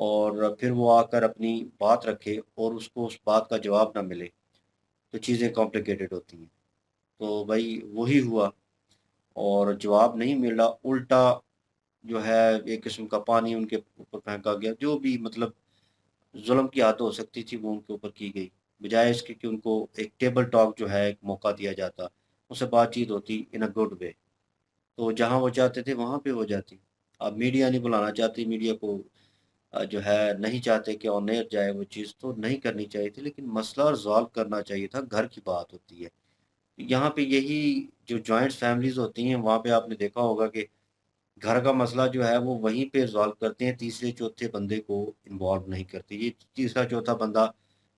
और फिर वो आकर अपनी बात रखे और उसको उस बात का जवाब ना मिले, तो चीज़ें कॉम्प्लिकेटेड होती हैं। तो भाई वही हुआ और जवाब नहीं मिला, उल्टा जो है एक किस्म का पानी उनके ऊपर फेंका गया। जो भी मतलब जुल्म की हद हो सकती थी वो उनके ऊपर की गई, बजाय इसके कि उनको एक टेबल टॉक जो है एक मौका दिया जाता, उससे बातचीत होती इन अ गुड वे। तो जहाँ वो चाहते थे वहाँ पे हो जाती। अब मीडिया नहीं बुलाना चाहती, मीडिया को जो है नहीं चाहते कि ऑन एयर जाए वो चीज़, तो नहीं करनी चाहिए थी, लेकिन मसला रिज़ॉल्व करना चाहिए था, घर की बात होती है। यहाँ पे यही जो जॉइंट फैमिलीज़ होती हैं, वहाँ पे आपने देखा होगा कि घर का मसला जो है वो वहीं पे रिज़ॉल्व करते हैं, तीसरे चौथे बंदे को इन्वॉल्व नहीं करते। ये तीसरा चौथा बंदा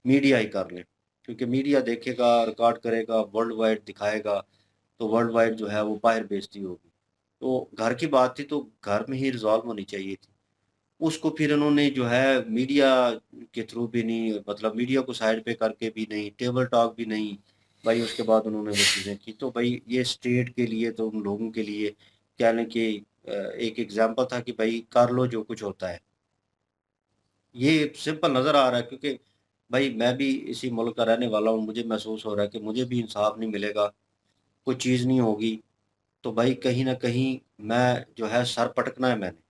मीडिया ही कर ले, क्योंकि मीडिया देखेगा, रिकॉर्ड करेगा, वर्ल्ड वाइड दिखाएगा, तो वर्ल्ड वाइड जो है वो बाहर बेइज़्ज़ती होगी। तो घर की बात थी तो घर में ही रिज़ॉल्व होनी चाहिए थी। उसको फिर इन्होंने जो है मीडिया के थ्रू भी नहीं, मतलब मीडिया को साइड पे करके भी नहीं, टेबल टॉक भी नहीं, भाई उसके बाद उन्होंने वो चीज़ें की। तो भाई ये स्टेट के लिए, तो उन लोगों के लिए कह लें कि एक एग्ज़ाम्पल था कि भाई कर लो जो कुछ होता है। ये सिंपल नज़र आ रहा है, क्योंकि भाई मैं भी इसी मुल्क का रहने वाला हूँ, मुझे महसूस हो रहा है कि मुझे भी इंसाफ नहीं मिलेगा, कोई चीज़ नहीं होगी, तो भाई कहीं न कहीं मैं जो है सर पटकना है मैंने।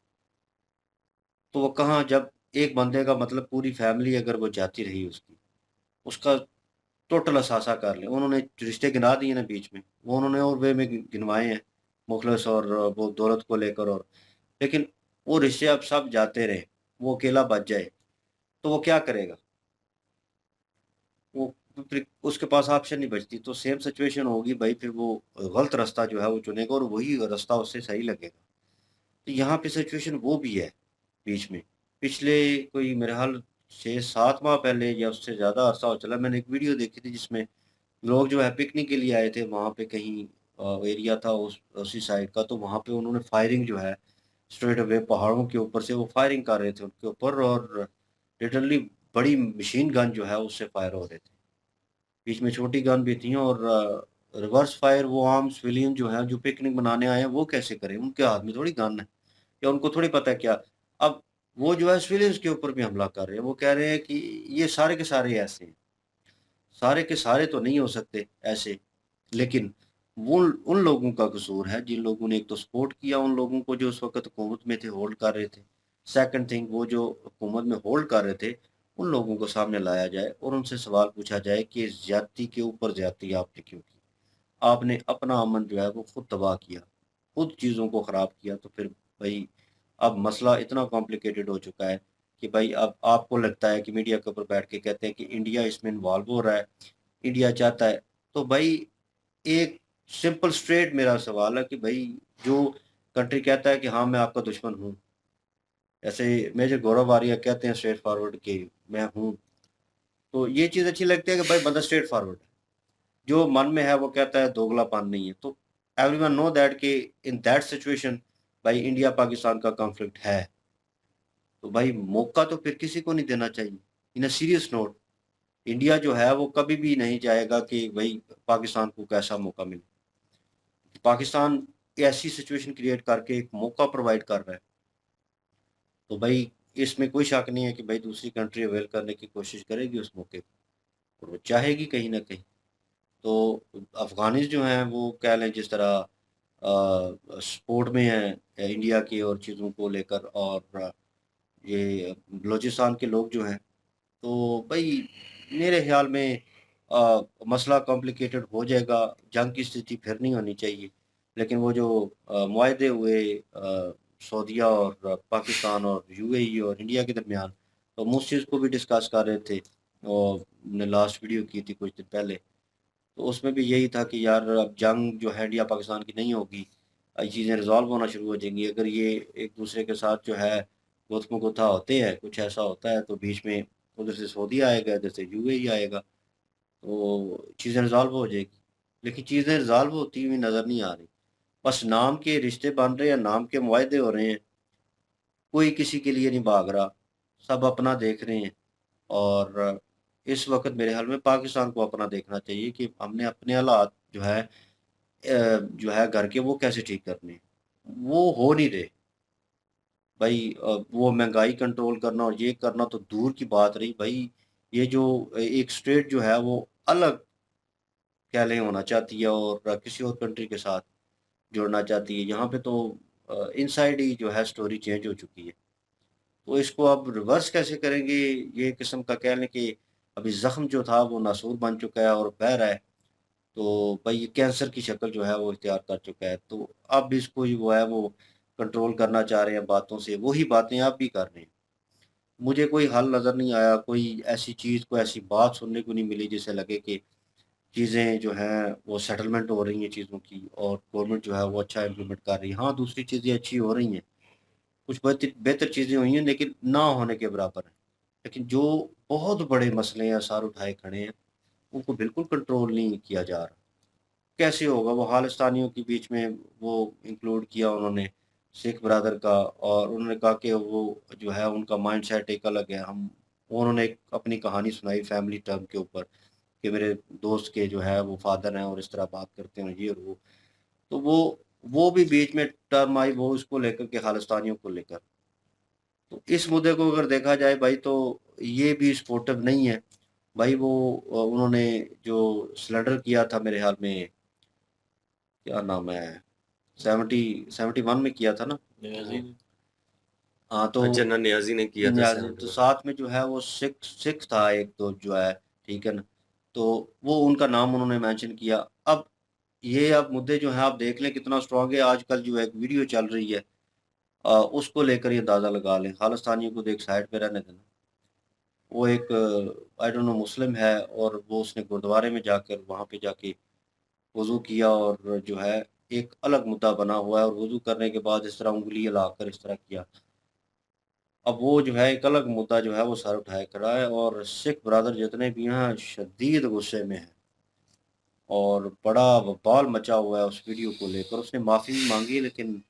तो वो कहाँ, जब एक बंदे का मतलब पूरी फैमिली अगर वो जाती रही उसकी, उसका टोटल असासा कर लें। उन्होंने जो रिश्ते गिना दिए ना बीच में, वो उन्होंने और वे में गिनवाए हैं, मुखलिस और वो दौलत को लेकर। और लेकिन वो रिश्ते अब सब जाते रहे, वो अकेला बच जाए, तो वो क्या करेगा? वो फिर उसके पास ऑप्शन नहीं बचती, तो सेम सिचुएशन होगी भाई, फिर वो गलत रास्ता जो है वो चुनेगा और वही रास्ता उससे सही लगेगा। तो यहाँ पे सिचुएशन वो भी है बीच में। पिछले कोई मेरे ख़्याल 6-7 माह पहले या उससे ज़्यादा अरसा हो चला, मैंने एक वीडियो देखी थी जिसमें लोग जो है पिकनिक के लिए आए थे वहाँ पे कहीं, एरिया था उसी साइड का, तो वहाँ पे उन्होंने फायरिंग जो है स्ट्रेट अवे पहाड़ों के ऊपर से वो फायरिंग कर रहे थे उनके ऊपर, और लिटरली बड़ी मशीन गन जो है उससे फायर हो रहे थे। बीच में छोटी गन भी थी, और रिवर्स फायर वो आम सिविलियन जो है जो पिकनिक मनाने आए हैं वो कैसे करें? उनके हाथ में थोड़ी गन है, या उनको थोड़ी पता है क्या। अब वो जो है सिविलियंस के ऊपर भी हमला कर रहे हैं, वो कह रहे हैं कि ये सारे के सारे ऐसे हैं। सारे के सारे तो नहीं हो सकते ऐसे, लेकिन वो उन लोगों का कसूर है जिन लोगों ने एक तो सपोर्ट किया उन लोगों को जो उस वक़्त हुकूमत में थे, होल्ड कर रहे थे। सेकंड थिंग, वो जो हुकूमत में होल्ड कर रहे थे, उन लोगों को सामने लाया जाए और उनसे सवाल पूछा जाए कि ज़्यादती के ऊपर ज़्यादती आपने क्यों की? आपने अपना अमन जो है वो खुद तबाह किया, खुद चीज़ों को ख़राब किया, तो फिर भई अब मसला इतना कॉम्प्लिकेटेड हो चुका है कि भाई अब आपको लगता है कि मीडिया के ऊपर बैठ के कहते हैं कि इंडिया इसमें इन्वॉल्व हो रहा है, इंडिया चाहता है। तो भाई एक सिंपल स्ट्रेट मेरा सवाल है कि भाई जो कंट्री कहता है कि हाँ, मैं आपका दुश्मन हूँ, ऐसे मेजर गौरव आर्या कहते हैं स्ट्रेट फॉरवर्ड कि मैं हूँ, तो ये चीज़ अच्छी लगती है कि भाई बंदा स्ट्रेट फॉरवर्ड है। जो मन में है वो कहता है, दोगलापन नहीं है। तो एवरीवन नो दैट कि इन दैट सिचुएशन भाई इंडिया पाकिस्तान का कॉन्फ्लिक्ट है। तो भाई मौका तो फिर किसी को नहीं देना चाहिए। इन अ सीरियस नोट, इंडिया जो है वो कभी भी नहीं चाहेगा कि भाई पाकिस्तान को कैसा मौका मिले। पाकिस्तान ऐसी सिचुएशन क्रिएट करके एक मौका प्रोवाइड कर रहा है, तो भाई इसमें कोई शक नहीं है कि भाई दूसरी कंट्री अवेल करने की कोशिश करेगी उस मौके को, और वो चाहेगी कहीं न कहीं। तो अफ़गानिज़ जो हैं वो कह लें जिस तरह सपोर्ट में हैं इंडिया की और चीज़ों को लेकर, और ये बलूचिस्तान के लोग जो हैं, तो भई मेरे ख़्याल में मसला कॉम्प्लिकेटेड हो जाएगा, जंग की स्थिति फिर नहीं होनी चाहिए। लेकिन वो जो मुआहदे हुए सऊदीया और पाकिस्तान और यूएई और इंडिया के दरमियान, तो हम उस चीज़ को भी डिस्कस कर रहे थे, और हमने लास्ट वीडियो की थी कुछ दिन पहले। तो उसमें भी यही था कि यार अब जंग जो है इंडिया पाकिस्तान की नहीं होगी, ये चीज़ें रिज़ॉल्व होना शुरू हो जाएँगी। अगर ये एक दूसरे के साथ जो है गुत्थम-गुत्था होते हैं, कुछ ऐसा होता है, तो बीच में उधर से सऊदी आएगा, इधर से यूएई आएगा, तो चीज़ें रिज़ॉल्व हो जाएगी। लेकिन चीज़ें रिज़ॉल्व होती हुई नज़र नहीं आ रही। बस नाम के रिश्ते बन रहे हैं, नाम के मुआहदे हो रहे हैं, कोई किसी के लिए नहीं भाग रहा, सब अपना देख रहे हैं। और इस वक़्त मेरे ख़्याल में पाकिस्तान को अपना देखना चाहिए कि हमने अपने हालात जो है घर के वो कैसे ठीक करने हैं। वो हो नहीं रहे। भाई वो महंगाई कंट्रोल करना और ये करना तो दूर की बात रही भाई। ये जो एक स्टेट जो है वो अलग क्या लें होना चाहती है और किसी और कंट्री के साथ जुड़ना चाहती है। यहाँ पे तो इनसाइड ही जो है स्टोरी चेंज हो चुकी है। तो इसको अब रिवर्स कैसे करेंगे, ये किस्म का कह लें कि अभी ज़ख्म जो था वो नासूर बन चुका है और बह रहा है। तो भाई ये कैंसर की शक्ल जो है वो इख्तियार कर चुका है। तो अब इसको ही वो है वो कंट्रोल करना चाह रहे हैं बातों से, वही बातें आप भी कर रहे हैं। मुझे कोई हल नज़र नहीं आया, कोई ऐसी चीज़, कोई ऐसी बात सुनने को नहीं मिली जिससे लगे कि चीज़ें जो हैं वो सेटलमेंट हो रही हैं चीज़ों की और गवर्नमेंट जो है वो अच्छा इम्प्लीमेंट कर रही है। हाँ, दूसरी चीज़ें अच्छी हो रही हैं, कुछ बेहतर बेहतर चीज़ें हुई हैं लेकिन ना होने के बराबर हैं। लेकिन जो बहुत बड़े मसले हैं, सार उठाए खड़े हैं, उनको बिल्कुल कंट्रोल नहीं किया जा रहा। कैसे होगा? वो खालिस्तानियों के बीच में वो इंक्लूड किया उन्होंने सिख ब्रदर का और उन्होंने कहा कि वो जो है उनका माइंडसेट एक अलग है। हम उन्होंने एक अपनी कहानी सुनाई फैमिली टर्म के ऊपर कि मेरे दोस्त के जो है वो फादर हैं और इस तरह बात करते हैं ये और वो। तो वो भी बीच में टर्म आई वो उसको लेकर के खालिस्तानियों को लेकर। तो इस मुद्दे को अगर देखा जाए भाई तो ये भी सपोर्टिव नहीं है। भाई वो उन्होंने जो सिलेंडर किया था मेरे ख्याल में क्या नाम है 71 में किया था ना? हाँ, तो जनरल नियाज़ी ने किया था न्याज़ी तो 71। साथ में जो है वो सिख सिख था एक तो जो है, ठीक है ना? तो वो उनका नाम उन्होंने मेंशन किया। अब ये अब मुद्दे जो हैं आप देख लें कितना स्ट्रॉन्ग है। आजकल जो एक वीडियो चल रही है उसको लेकर ये अंदाज़ा लगा लें। खालिस्तानियों को तो एक साइड पे रहने देना। वो एक आई डोंट नो मुस्लिम है और वो उसने गुरुद्वारे में जाकर वहाँ पे जाके वज़ू किया और जो है एक अलग मुद्दा बना हुआ है और वज़ू करने के बाद इस तरह उँगली हिलाकर इस तरह किया। अब वो जो है एक अलग मुद्दा जो है वो सर उठाए खड़ा है और सिख ब्रदर जितने भी हैं शदीद गुस्से में हैं और बड़ा बवाल मचा हुआ है उस वीडियो को लेकर। उसने माफ़ी भी माँगी लेकिन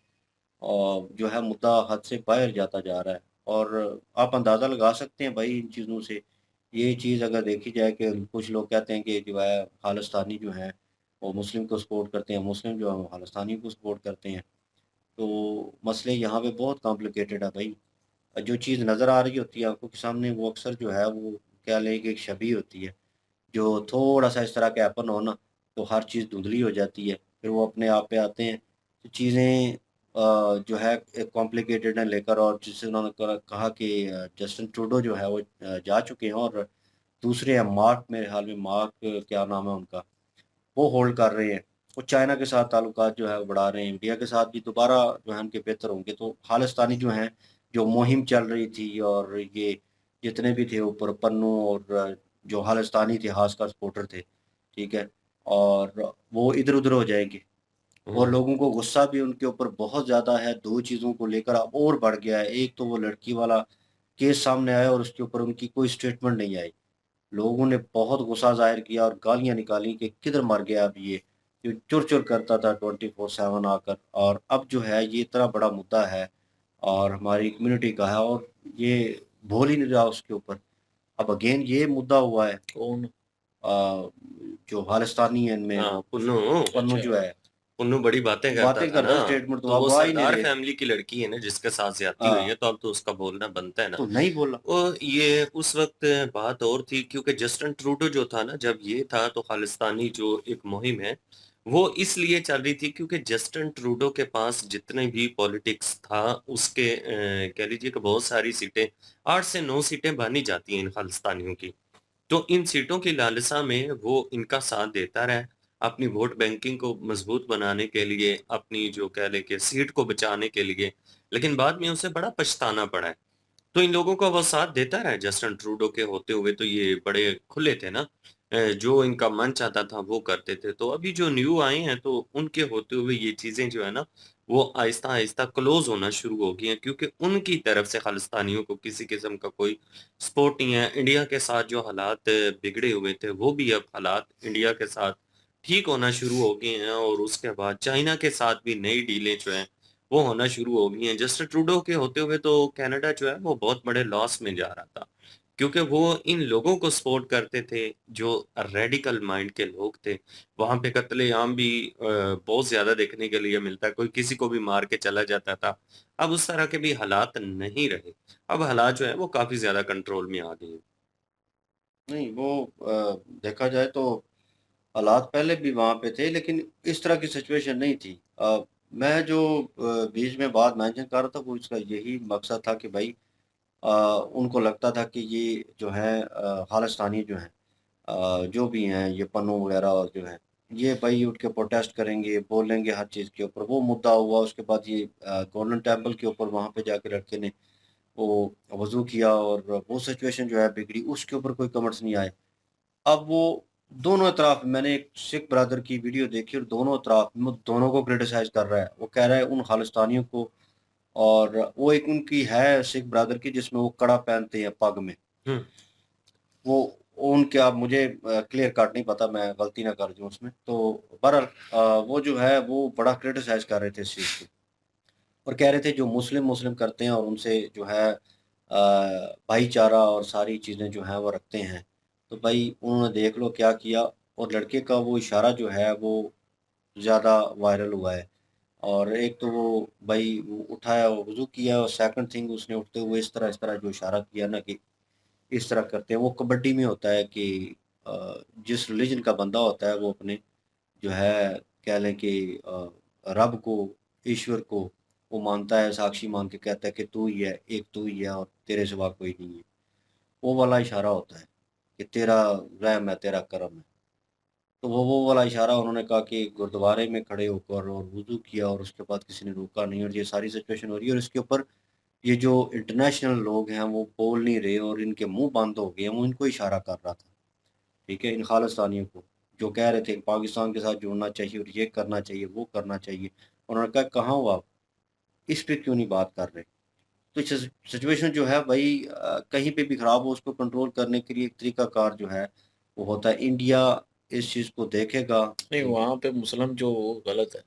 जो है मुद्दा हद से बाहर जाता जा रहा है और आप अंदाज़ा लगा सकते हैं भाई इन चीज़ों से। ये चीज़ अगर देखी जाए कि कुछ लोग कहते हैं कि जो है खालिस्तानी जो हैं वो मुस्लिम को सपोर्ट करते हैं, मुस्लिम जो है वो खालिस्तानी को सपोर्ट करते हैं। तो मसले यहाँ पे बहुत कॉम्प्लिकेटेड है भाई। जो चीज़ नज़र आ रही होती है आँखों के सामने वो अक्सर जो है वो कह लें कि एक छवि होती है। जो थोड़ा-सा इस तरह का हैपन हो ना तो हर चीज़ धुंधली हो जाती है। फिर वो अपने आप पे आते हैं। तो चीज़ें जो है एक कॉम्प्लिकेटेड है लेकर और जिससे उन्होंने कहा कि जस्टिन ट्रूडो जो है वो जा चुके हैं और दूसरे हैं मार्क मेरे ख़्याल में मार्क क्या नाम है उनका, वो होल्ड कर रहे हैं। वो चाइना के साथ ताल्लुकात जो है वो बढ़ा रहे हैं। इंडिया के साथ भी दोबारा जो है उनके बेहतर होंगे। तो खालिस्तानी जो हैं, जो मुहिम चल रही थी और ये जितने भी थे ऊपर पन्नू और जो खालिस्तानी थे खासकर सपोर्टर थे, ठीक है? और वो इधर-उधर हो जाएँगे। और लोगों को गुस्सा भी उनके ऊपर बहुत ज़्यादा है, 2 चीज़ों को लेकर अब और बढ़ गया है। एक तो वो लड़की वाला केस सामने आया और उसके ऊपर उनकी कोई स्टेटमेंट नहीं आई। लोगों ने बहुत गुस्सा ज़ाहिर किया और गालियाँ निकाली कि किधर मर गया अब ये, जो चुर-चुर करता था 24/7 आकर और अब जो है ये इतना बड़ा मुद्दा है और हमारी कम्युनिटी का है और ये बोल ही नहीं रहा उसके ऊपर। अब अगेन ये मुद्दा हुआ है कौन? जो खालिस्तानी है इनमें हाँ, वो पुन्नू। पन्नू अच्छा। जो है, पुन्नू बड़ी बातें करता बातें था करता ना, है स्टेटमेंट तो तो वो अब आ ही नहीं सरदार रहे। फैमिली की लड़की है ना जिसके साथ ज्यादती हुई हाँ, है, तो अब तो उसका बोलना बनता है ना। तो नहीं बोला। और ये उस वक्त बात और थी क्योंकि जस्टिन ट्रूडो जो था ना, जब ये था तो खालिस्तानी जो एक मुहिम है वो इसलिए चल रही थी क्योंकि जस्टिन ट्रूडो के पास जितने भी पॉलिटिक्स था उसके कह लीजिए कि बहुत सारी सीटें 8 से 9 सीटें बानी जाती हैं इन खालिस्तानियों की। तो इन सीटों की लालसा में वो इनका साथ देता रहा, अपनी वोट बैंकिंग को मजबूत बनाने के लिए, अपनी जो कह लें कि सीट को बचाने के लिए, लेकिन बाद में उसे बड़ा पछताना पड़ा है। तो इन लोगों का वो साथ देता रहा जस्टिन ट्रूडो के होते हुए, तो ये बड़े खुले थे ना, जो इनका मन चाहता था वो करते थे। तो अभी जो न्यू आए हैं तो उनके होते हुए ये चीज़ें जो है ना, वो आहिस्ता-आहिस्ता क्लोज़ होना शुरू हो गई हैं क्योंकि उनकी तरफ से खालिस्तानियों को किसी किस्म का कोई सपोर्ट नहीं है। इंडिया के साथ जो हालात बिगड़े हुए थे, वो भी अब हालात इंडिया के साथ ठीक होना शुरू हो गए हैं और उसके बाद चाइना के साथ भी नई डीलें जो हैं, वो होना शुरू हो गई हैं। जस्टिन ट्रूडो के होते हुए तो कनाडा जो है वो बहुत बड़े लॉस में जा रहा था। क्योंकि वो इन लोगों को सपोर्ट करते थे जो रेडिकल माइंड के लोग थे। वहाँ पे कत्लेआम भी बहुत ज़्यादा देखने के लिए मिलता है, कोई किसी को भी मार के चला जाता था। अब उस तरह के भी हालात नहीं रहे। अब हालात जो है वो काफ़ी ज़्यादा कंट्रोल में आ गए हैं। नहीं वो देखा जाए तो हालात पहले भी वहाँ पे थे, लेकिन इस तरह की सिचुएशन नहीं थी। मैं जो बीच में बात मेंशन कर रहा था, वो इसका यही मकसद था कि भाई अ, उनको लगता था कि ये जो है खालिस्तानी जो हैं, जो भी हैं ये पन्नू वगैरह और जो है, ये भाई उठ के प्रोटेस्ट करेंगे, बोलेंगे हर चीज़ के ऊपर। वो मुद्दा हुआ, उसके बाद ये गोल्डन टेम्पल के ऊपर वहाँ पे जाके लड़के ने वो वज़ू किया और वो सिचुएशन जो है बिगड़ी, उसके ऊपर कोई कमेंट्स नहीं आए। अब वो दोनों तरफ, मैंने एक सिख ब्रदर की वीडियो देखी और दोनों तरफ वो दोनों को क्रिटिसाइज़ कर रहा है। वो कह रहा है उन खालिस्तानियों को, और वो एक उनकी है सिख ब्रदर की जिसमें वो कड़ा पहनते हैं पग में। हुँ। वो उनके, अब मुझे क्लियर कट नहीं पता, मैं गलती ना कर दूँ उसमें। तो बहरहाल वो जो है वो बड़ा क्रिटिसाइज़ कर रहे थे इस चीज़ को, और कह रहे थे जो मुस्लिम मुस्लिम करते हैं और उनसे जो है भाईचारा और सारी चीज़ें जो हैं वो रखते हैं। तो भाई उन्होंने देख लो क्या किया, और लड़के का वो इशारा जो है वो ज़्यादा वायरल हुआ है। और एक तो वो भाई वो उठाया, वो वज़ू किया, और सेकंड थिंग उसने उठते हुए इस तरह जो इशारा किया ना कि इस तरह करते हैं। वो कबड्डी में होता है कि जिस रिलीजन का बंदा होता है वो अपने जो है कह लें कि रब को, ईश्वर को वो मानता है, साक्षी मान के कहता है कि तू ही है, एक तू ही है और तेरे सिवा कोई नहीं है। वो वाला इशारा होता है कि तेरा रहम है, तेरा करम है। तो वो वाला इशारा उन्होंने कहा कि गुरुद्वारे में खड़े होकर और वुज़ू किया, और उसके बाद किसी ने रोका नहीं, और ये सारी सिचुएशन हो रही है, और इसके ऊपर ये जो इंटरनेशनल लोग हैं वो बोल नहीं रहे और इनके मुँह बंद हो गए हैं, वो इनको इशारा कर रहा था। ठीक है? इन खालिस्तानियों को, जो कह रहे थे पाकिस्तान के साथ जुड़ना चाहिए और ये करना चाहिए, वो करना चाहिए। उन्होंने कहा कहाँ हो आप? इस पे क्यों नहीं बात कर रहे? तो सिचुएशन जो है भाई कहीं पे भी खराब हो, उसको कंट्रोल करने के लिए एक तरीकाकार जो है वो होता है। इंडिया इस चीज़ को देखेगा, नहीं, ठीक है? वहाँ पे मुस्लिम जो वो गलत है।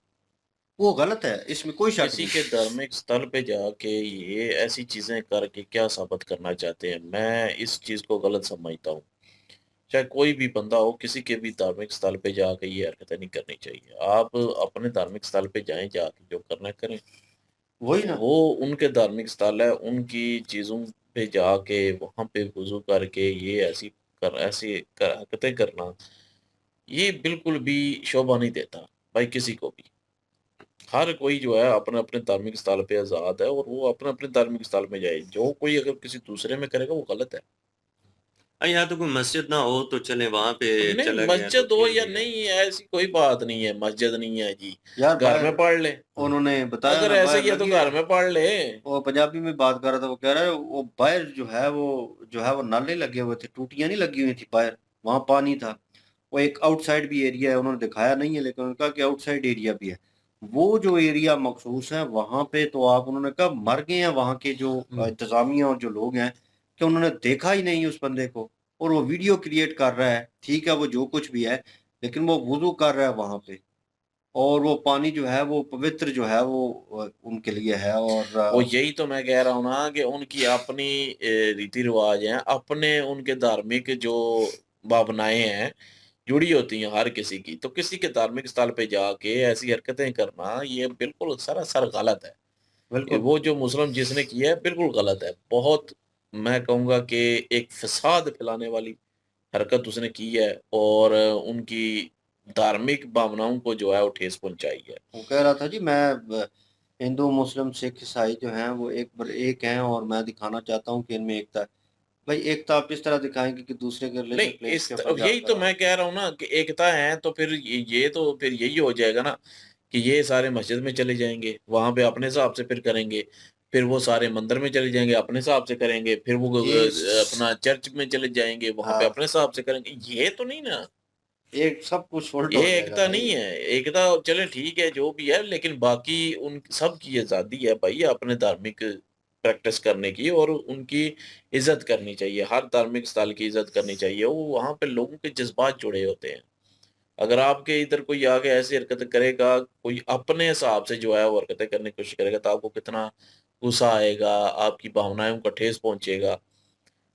वो गलत है, इसमें कोई शक किसी नहीं। के धार्मिक स्थल पे जाके ये ऐसी चीज़ें करके क्या साबित करना चाहते हैं, मैं इस चीज़ को गलत समझता हूँ। चाहे कोई भी बंदा हो, किसी के भी धार्मिक स्थल पे जाके ये हरकतें नहीं करनी चाहिए। आप अपने धार्मिक स्थल पे जाएँ, जाके जो करना है करें। वही ना। वो उनके धार्मिक स्थल है, उनकी चीज़ों पे जाके वहाँ पे वुज़ू करके ये ऐसी हरकतें करना, ये बिल्कुल भी शोभा नहीं देता, भाई किसी को भी। हर कोई जो है अपने-अपने धार्मिक स्थल पे आज़ाद है और वो अपने-अपने धार्मिक स्थल में जाए। जो कोई अगर किसी दूसरे में करेगा वो गलत है। यहाँ तो कोई मस्जिद ना हो तो चले वहाँ पे नहीं, चला गया तो मस्जिद हो ठीक या भी है। नहीं ऐसी कोई बात नहीं है, मस्जिद नहीं है जी, यार घर बाहर में पढ़ ले। उन्होंने बताया अगर ना, ऐसे बाहर ही है तो लगी है। घर में पढ़ ले। वो पंजाबी में बात कर रहा था, वो कह रहा है वो बाहर जो है वो नाले लगे हुए थे, टूटियाँ नहीं लगी हुई थी बाहर, वहाँ पानी था। वो एक आउटसाइड भी एरिया है, उन्होंने दिखाया नहीं है, लेकिन उन्होंने कहा कि आउटसाइड एरिया भी है। वो जो एरिया मखसूस है वहाँ पे तो आप, उन्होंने कहा मर गए हैं वहाँ के जो इंतज़ामिया और जो लोग हैं, कि उन्होंने देखा ही नहीं उस बंदे को, और वो वीडियो क्रिएट कर रहा है। ठीक है, वो जो कुछ भी है, लेकिन वो वुज़ू कर रहा है वहाँ पे, और वो पानी जो है वो पवित्र जो है वो उनके लिए है, और वो यही तो मैं कह रहा हूँ ना कि उनकी अपनी रीति-रिवाज हैं, अपने उनके धार्मिक जो भावनाएँ हैं, जुड़ी होती हैं हर किसी की। तो किसी के धार्मिक स्थल पे जाके ऐसी हरकतें करना ये बिल्कुल सरासर गलत है। बिल्कुल, वो जो मुस्लिम जिसने किया है बिल्कुल गलत है। बहुत मैं कहूँगा कि एक फ़साद फैलाने वाली हरकत उसने की है और उनकी धार्मिक भावनाओं को जो है वो ठेस पहुँचाई है। वो कह रहा था जी मैं हिंदू, मुस्लिम, सिख, ईसाई जो हैं वो एक हैं, और मैं दिखाना चाहता हूँ कि इनमें एकता है। भाई एकता आप इस तरह दिखाएँगे कि दूसरे के नहीं, रिलीजियस प्लेस इस के ऊपर त यही तो जाकर आप। मैं कह रहा हूँ ना कि एकता है तो फिर ये तो फिर यही हो जाएगा ना कि ये सारे मस्जिद में चले जाएँगे, वहाँ पे अपने हिसाब से फिर करेंगे। फिर वो सारे मंदिर में चले जाएँगे, अपने हिसाब से करेंगे। फिर वो जी, अपना चर्च में चले जाएँगे, वहाँ पे हाँ, अपने हिसाब से करेंगे। ये तो नहीं ना, एक सब कुछ उल्ट ये हो जाएगा एकता नहीं भाई। है। एकता चले ठीक है जो भी है लेकिन बाकी उन सबकी आज़ादी है भाई अपने धार्मिक प्रैक्टिस करने की और उनकी इज़्ज़त करनी चाहिए। हर धार्मिक स्थल की इज़्ज़त करनी चाहिए। वो वहाँ पे लोगों के जज़्बात जुड़े होते हैं। अगर आपके इधर कोई आके ऐसी हरकतें करेगा, कोई अपने हिसाब से जो है वो हरकतें करने की कोशिश करेगा तो आपको कितना गुस्सा आएगा, आपकी भावनाओं को ठेस पहुँचेगा।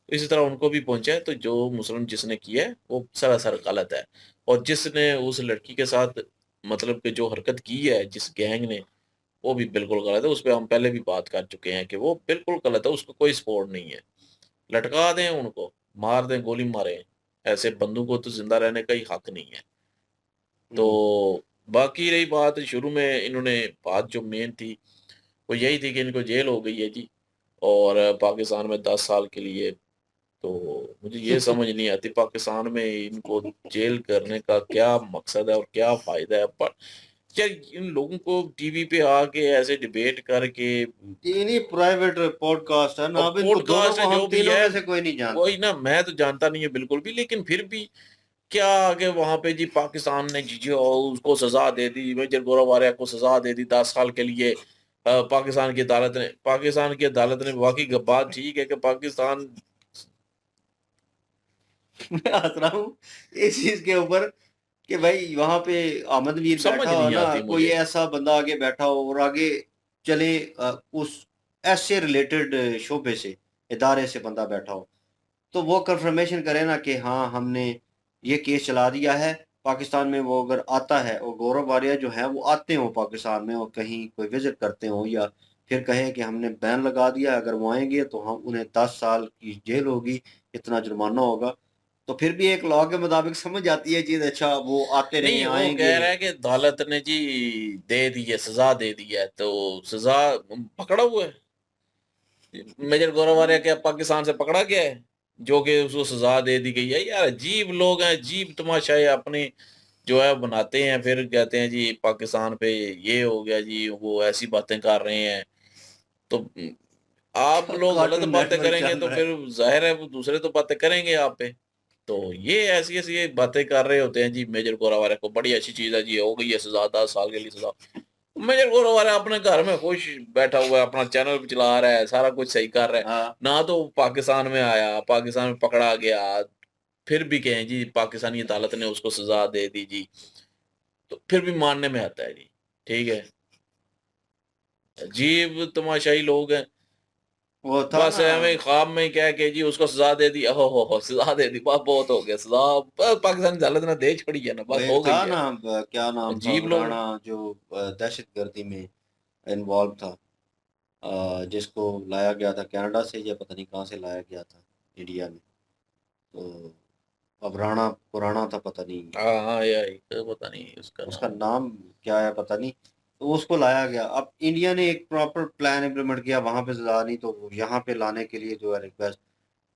तो इसी तरह उनको भी पहुँचा है, तो जो मुस्लिम जिसने किया है, वो सरासर गलत है। और जिसने उस लड़की के साथ मतलब कि जो हरकत की है, जिस गैंग ने, वो भी बिल्कुल गलत है। उस पे हम पहले भी बात कर चुके हैं कि वो बिल्कुल गलत है, उसको कोई सपोर्ट नहीं है। लटका दें उनको, मार दें, गोली मारें, ऐसे बंदों को तो ज़िंदा रहने का ही हक नहीं है। हुँ, तो बाकी रही बात, शुरू में इन्होंने बात जो मेन थी, वो यही थी कि इनको जेल हो गई है जी, और पाकिस्तान में 10 साल के लिए। तो मुझे ये समझ नहीं आती पाकिस्तान में इनको जेल करने का क्या मकसद है और क्या फ़ायदा है? पर क्या इन लोगों को टीवी पे आके ऐसे डिबेट करके, ये नहीं प्राइवेट पॉडकास्ट है ना, और अब इनको दोनों पॉडकास्ट को है हम जो भी तीनों है, में से कोई नहीं जानता। वही ना, मैं तो जानता नहीं है बिल्कुल भी, लेकिन फिर भी क्या आगे वहाँ पे जी पाकिस्तान ने जी जी और उसको सज़ा दे दी, मेजर गोरावारिया को सज़ा दे दी 10 साल के लिए। पाकिस्तान की अदालत ने वाक़ई बात ठीक है कि पाकिस्तान मैं हँस रहा हूँ इस चीज़ के ऊपर कि भाई वहाँ पे अहमद मीर समझ बैठा हो नहीं ना, आती कोई मुझे। ऐसा बंदा आगे बैठा हो और आगे चले उस ऐसे रिलेटेड शोबे से, इदारे से बंदा बैठा हो, तो वो कन्फर्मेशन करे ना कि हाँ, हमने ये केस चला दिया है। पाकिस्तान में वो अगर आता है और गौरव वारिया जो है वो आते हों पाकिस्तान में और कहीं कोई विज़िट करते हों या फिर कहें कि हमने बैन लगा दिया, अगर वो आएँगे तो हम उन्हें 10 साल की जेल होगी, इतना जुर्माना होगा। तो फिर भी एक लॉ के मुताबिक समझ आती है चीज़, अच्छा वो आते रहे, नहीं, वो आएँगे। कह रहा है कि अदालत ने जी दे दी है, सज़ा दे दी है, तो सज़ा पकड़ा हुआ है। मेजर गौरव क्या पाकिस्तान से पकड़ा गया है, जो कि उसको सज़ा दे दी गई है? यार अजीब लोग हैं, अजीब तमाशाए अपनी जो है बनाते हैं, फिर कहते हैं जी पाकिस्तान पे ये हो गया जी, वो ऐसी बातें कर रहे हैं। तो आप लोग गलत कार्टून बातें नेटवर्क करेंगे चल तो रहा है। फिर ज़ाहिर है वो दूसरे तो बातें करेंगे आप पे। तो ये ऐसी-ऐसी ये बातें कर रहे होते हैं जी मेजर गौरव को, बड़ी अच्छी चीज़ है जी, हो गई है सज़ा, 10 साल के लिए सज़ा। मेजर गौरव अपने घर में खुश बैठा हुआ है, अपना चैनल भी चला रहा है, सारा कुछ सही कर रहा है। हाँ, ना तो पाकिस्तान में आया, पाकिस्तान में पकड़ा गया, फिर भी कहें जी पाकिस्तानी अदालत ने उसको सज़ा दे दी जी, तो फिर भी मानने में आता है जी। ठीक है, अजीब तमाशाई लोग हैं। वो था बस ना। हमें ख्वाब में क्या है कि जी उसको सज़ा दे दी, हो, सज़ा दे दी, बस बहुत हो गया सज़ा, पाकिस्तानी अदालत ने दे छोड़ी है ना, वो बस एक हो था गई है। ना क्या नाम था अजीब वो लोग हैं। राणा जो दहशतगर्दी में इन्वॉल्व था, जिसको लाया गया था कनाडा से या पता नहीं कहाँ से लाया गया था इंडिया में। तो अब राणा पुराना था, पता नहीं हाँ, हाँ, या पता नहीं उसका उसका नाम। नाम क्या है, पता नहीं। तो उसको लाया गया। अब इंडिया ने एक प्रॉपर प्लान इम्प्लीमेंट किया, वहाँ पे सज़ा नहीं तो यहाँ पे लाने के लिए जो है रिक्वेस्ट।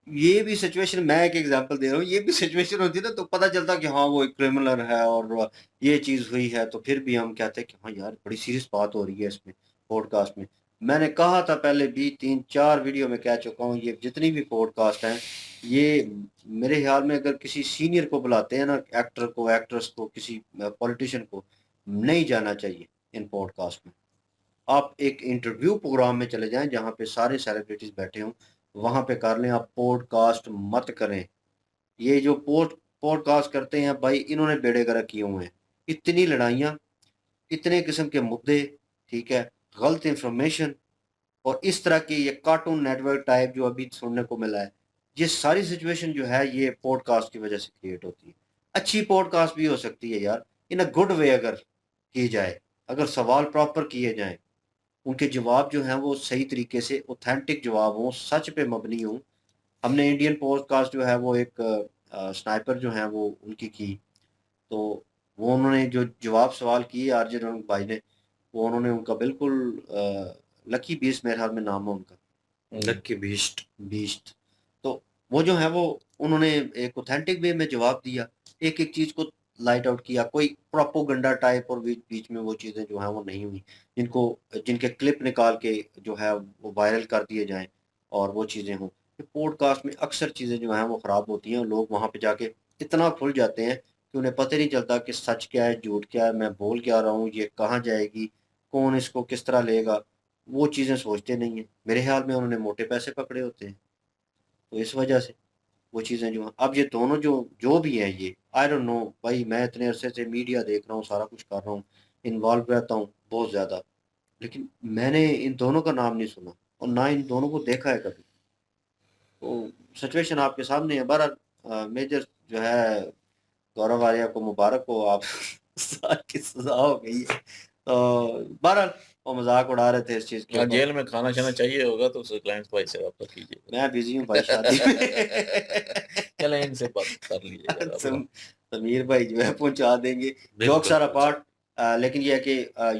ये भी सिचुएशन, मैं एक एग्जांपल दे रहा हूँ, ये भी सिचुएशन होती ना तो पता चलता कि हाँ वो एक क्रिमिनल है और ये चीज़ हुई है, तो फिर भी हम कहते हैं कि हाँ यार बड़ी सीरियस बात हो रही है इसमें पॉडकास्ट में। मैंने कहा था पहले भी 3-4 वीडियो में कह चुका हूँ, ये जितनी भी पॉडकास्ट हैं, ये मेरे ख्याल में अगर किसी सीनियर को बुलाते हैं ना, एक्टर को, एक्ट्रेस को, किसी पॉलिटिशियन को, नहीं जाना चाहिए इन पॉडकास्ट में। आप एक इंटरव्यू प्रोग्राम में चले जाएँ जहाँ पे सारे सेलिब्रिटीज़ बैठे हों, वहाँ पे कर लें, आप पॉडकास्ट मत करें। ये जो पॉडकास्ट करते हैं भाई, इन्होंने बेड़े गर्क किए हुए हैं। इतनी लड़ाइयाँ, इतने किस्म के मुद्दे, ठीक है? गलत इन्फॉर्मेशन और इस तरह के ये कार्टून नेटवर्क टाइप जो अभी सुनने को मिला है, ये सारी सिचुएशन जो है ये पॉडकास्ट की वजह से क्रिएट होती है। अच्छी पॉडकास्ट भी हो सकती है यार, इन अ गुड वे अगर की जाए, अगर सवाल प्रॉपर किए जाएँ, उनके जवाब जो हैं वो सही तरीके से ऑथेंटिक जवाब हों, सच पे मबनी हों। हमने इंडियन पॉडकास्ट जो है वो एक स्नाइपर जो हैं वो उनकी की, तो वो उन्होंने जो जवाब सवाल किए आरजे रंग भाई ने, वो उन्होंने उनका बिल्कुल लकी बीस्ट मेरे ख्याल में नाम है उनका, हुँ। लक्की बीस्ट। बीस्ट। तो वो जो है वो उन्होंने एक ऑथेंटिक वे में जवाब दिया, एक-एक चीज़ को लाइट आउट किया, कोई प्रोपेगेंडा टाइप और बीच बीच में वो चीज़ें जो हैं वो नहीं हुई, जिनको जिनके क्लिप निकाल के जो है वो वायरल कर दिए जाएँ और वो चीज़ें हों। ये पॉडकास्ट में अक्सर चीज़ें जो हैं वो ख़राब होती हैं और लोग वहाँ पे जाके इतना खुल जाते हैं कि उन्हें पता ही नहीं चलता कि सच क्या है, झूठ क्या है, मैं बोल क्या रहा हूँ, ये कहाँ जाएगी, कौन इसको किस तरह लेगा, वो चीज़ें सोचते नहीं हैं। मेरे ख़्याल में उन्होंने मोटे पैसे पकड़े होते हैं, तो इस वजह से वो चीज़ें जो हैं अब ये दोनों जो जो भी हैं ये आई डोंट नो भाई, मैं इतने अरसे से मीडिया देख रहा हूँ, सारा कुछ कर रहा हूँ, इन्वॉल्व रहता हूँ बहुत ज़्यादा, लेकिन मैंने इन दोनों का नाम नहीं सुना और ना इन दोनों को देखा है कभी। तो सिचुएशन आपके सामने है। बहरहाल मेजर जो है गौरव आर्या को मुबारक हो, आप 7 की सज़ा हो गई है। तो बहरहाल वो मज़ाक उड़ा रहे थे इस चीज़ के हाँ, ऊपर। जेल में खाना-शाना चाहिए होगा तो क्लाइंट्स भाई से रब्ता कीजिएगा। मैं बिज़ी हूँ भाई शादी में। चलें इनसे बात कर लीजिएगा अब। समीर भाई जो है पहुँचा देंगे। जोक्स आर अपार्ट, लेकिन ये है कि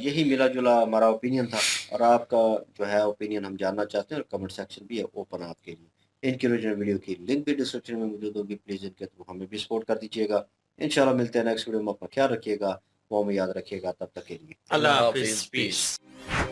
यही मिला-जुला हमारा ओपिनियन था और आपका जो है ओपिनियन हम जानना चाहते हैं और कमेंट सेक्शन भी है ओपन आपके लिए। इनकी ओरिजिनल वीडियो की लिंक भी डिस्क्रिप्शन में मौजूद होगी, प्लीज़ इनके थ्रू हमें भी सपोर्ट कर दीजिएगा। इंशाल्लाह मिलते हैं नेक्स्ट वीडियो में, अपना ख्याल रखिएगा, दुआ में याद रखिएगा, तब तक के लिए अल्लाह अल्लाह हाफ़िज़, हाफ़िज़, पीस। पीस।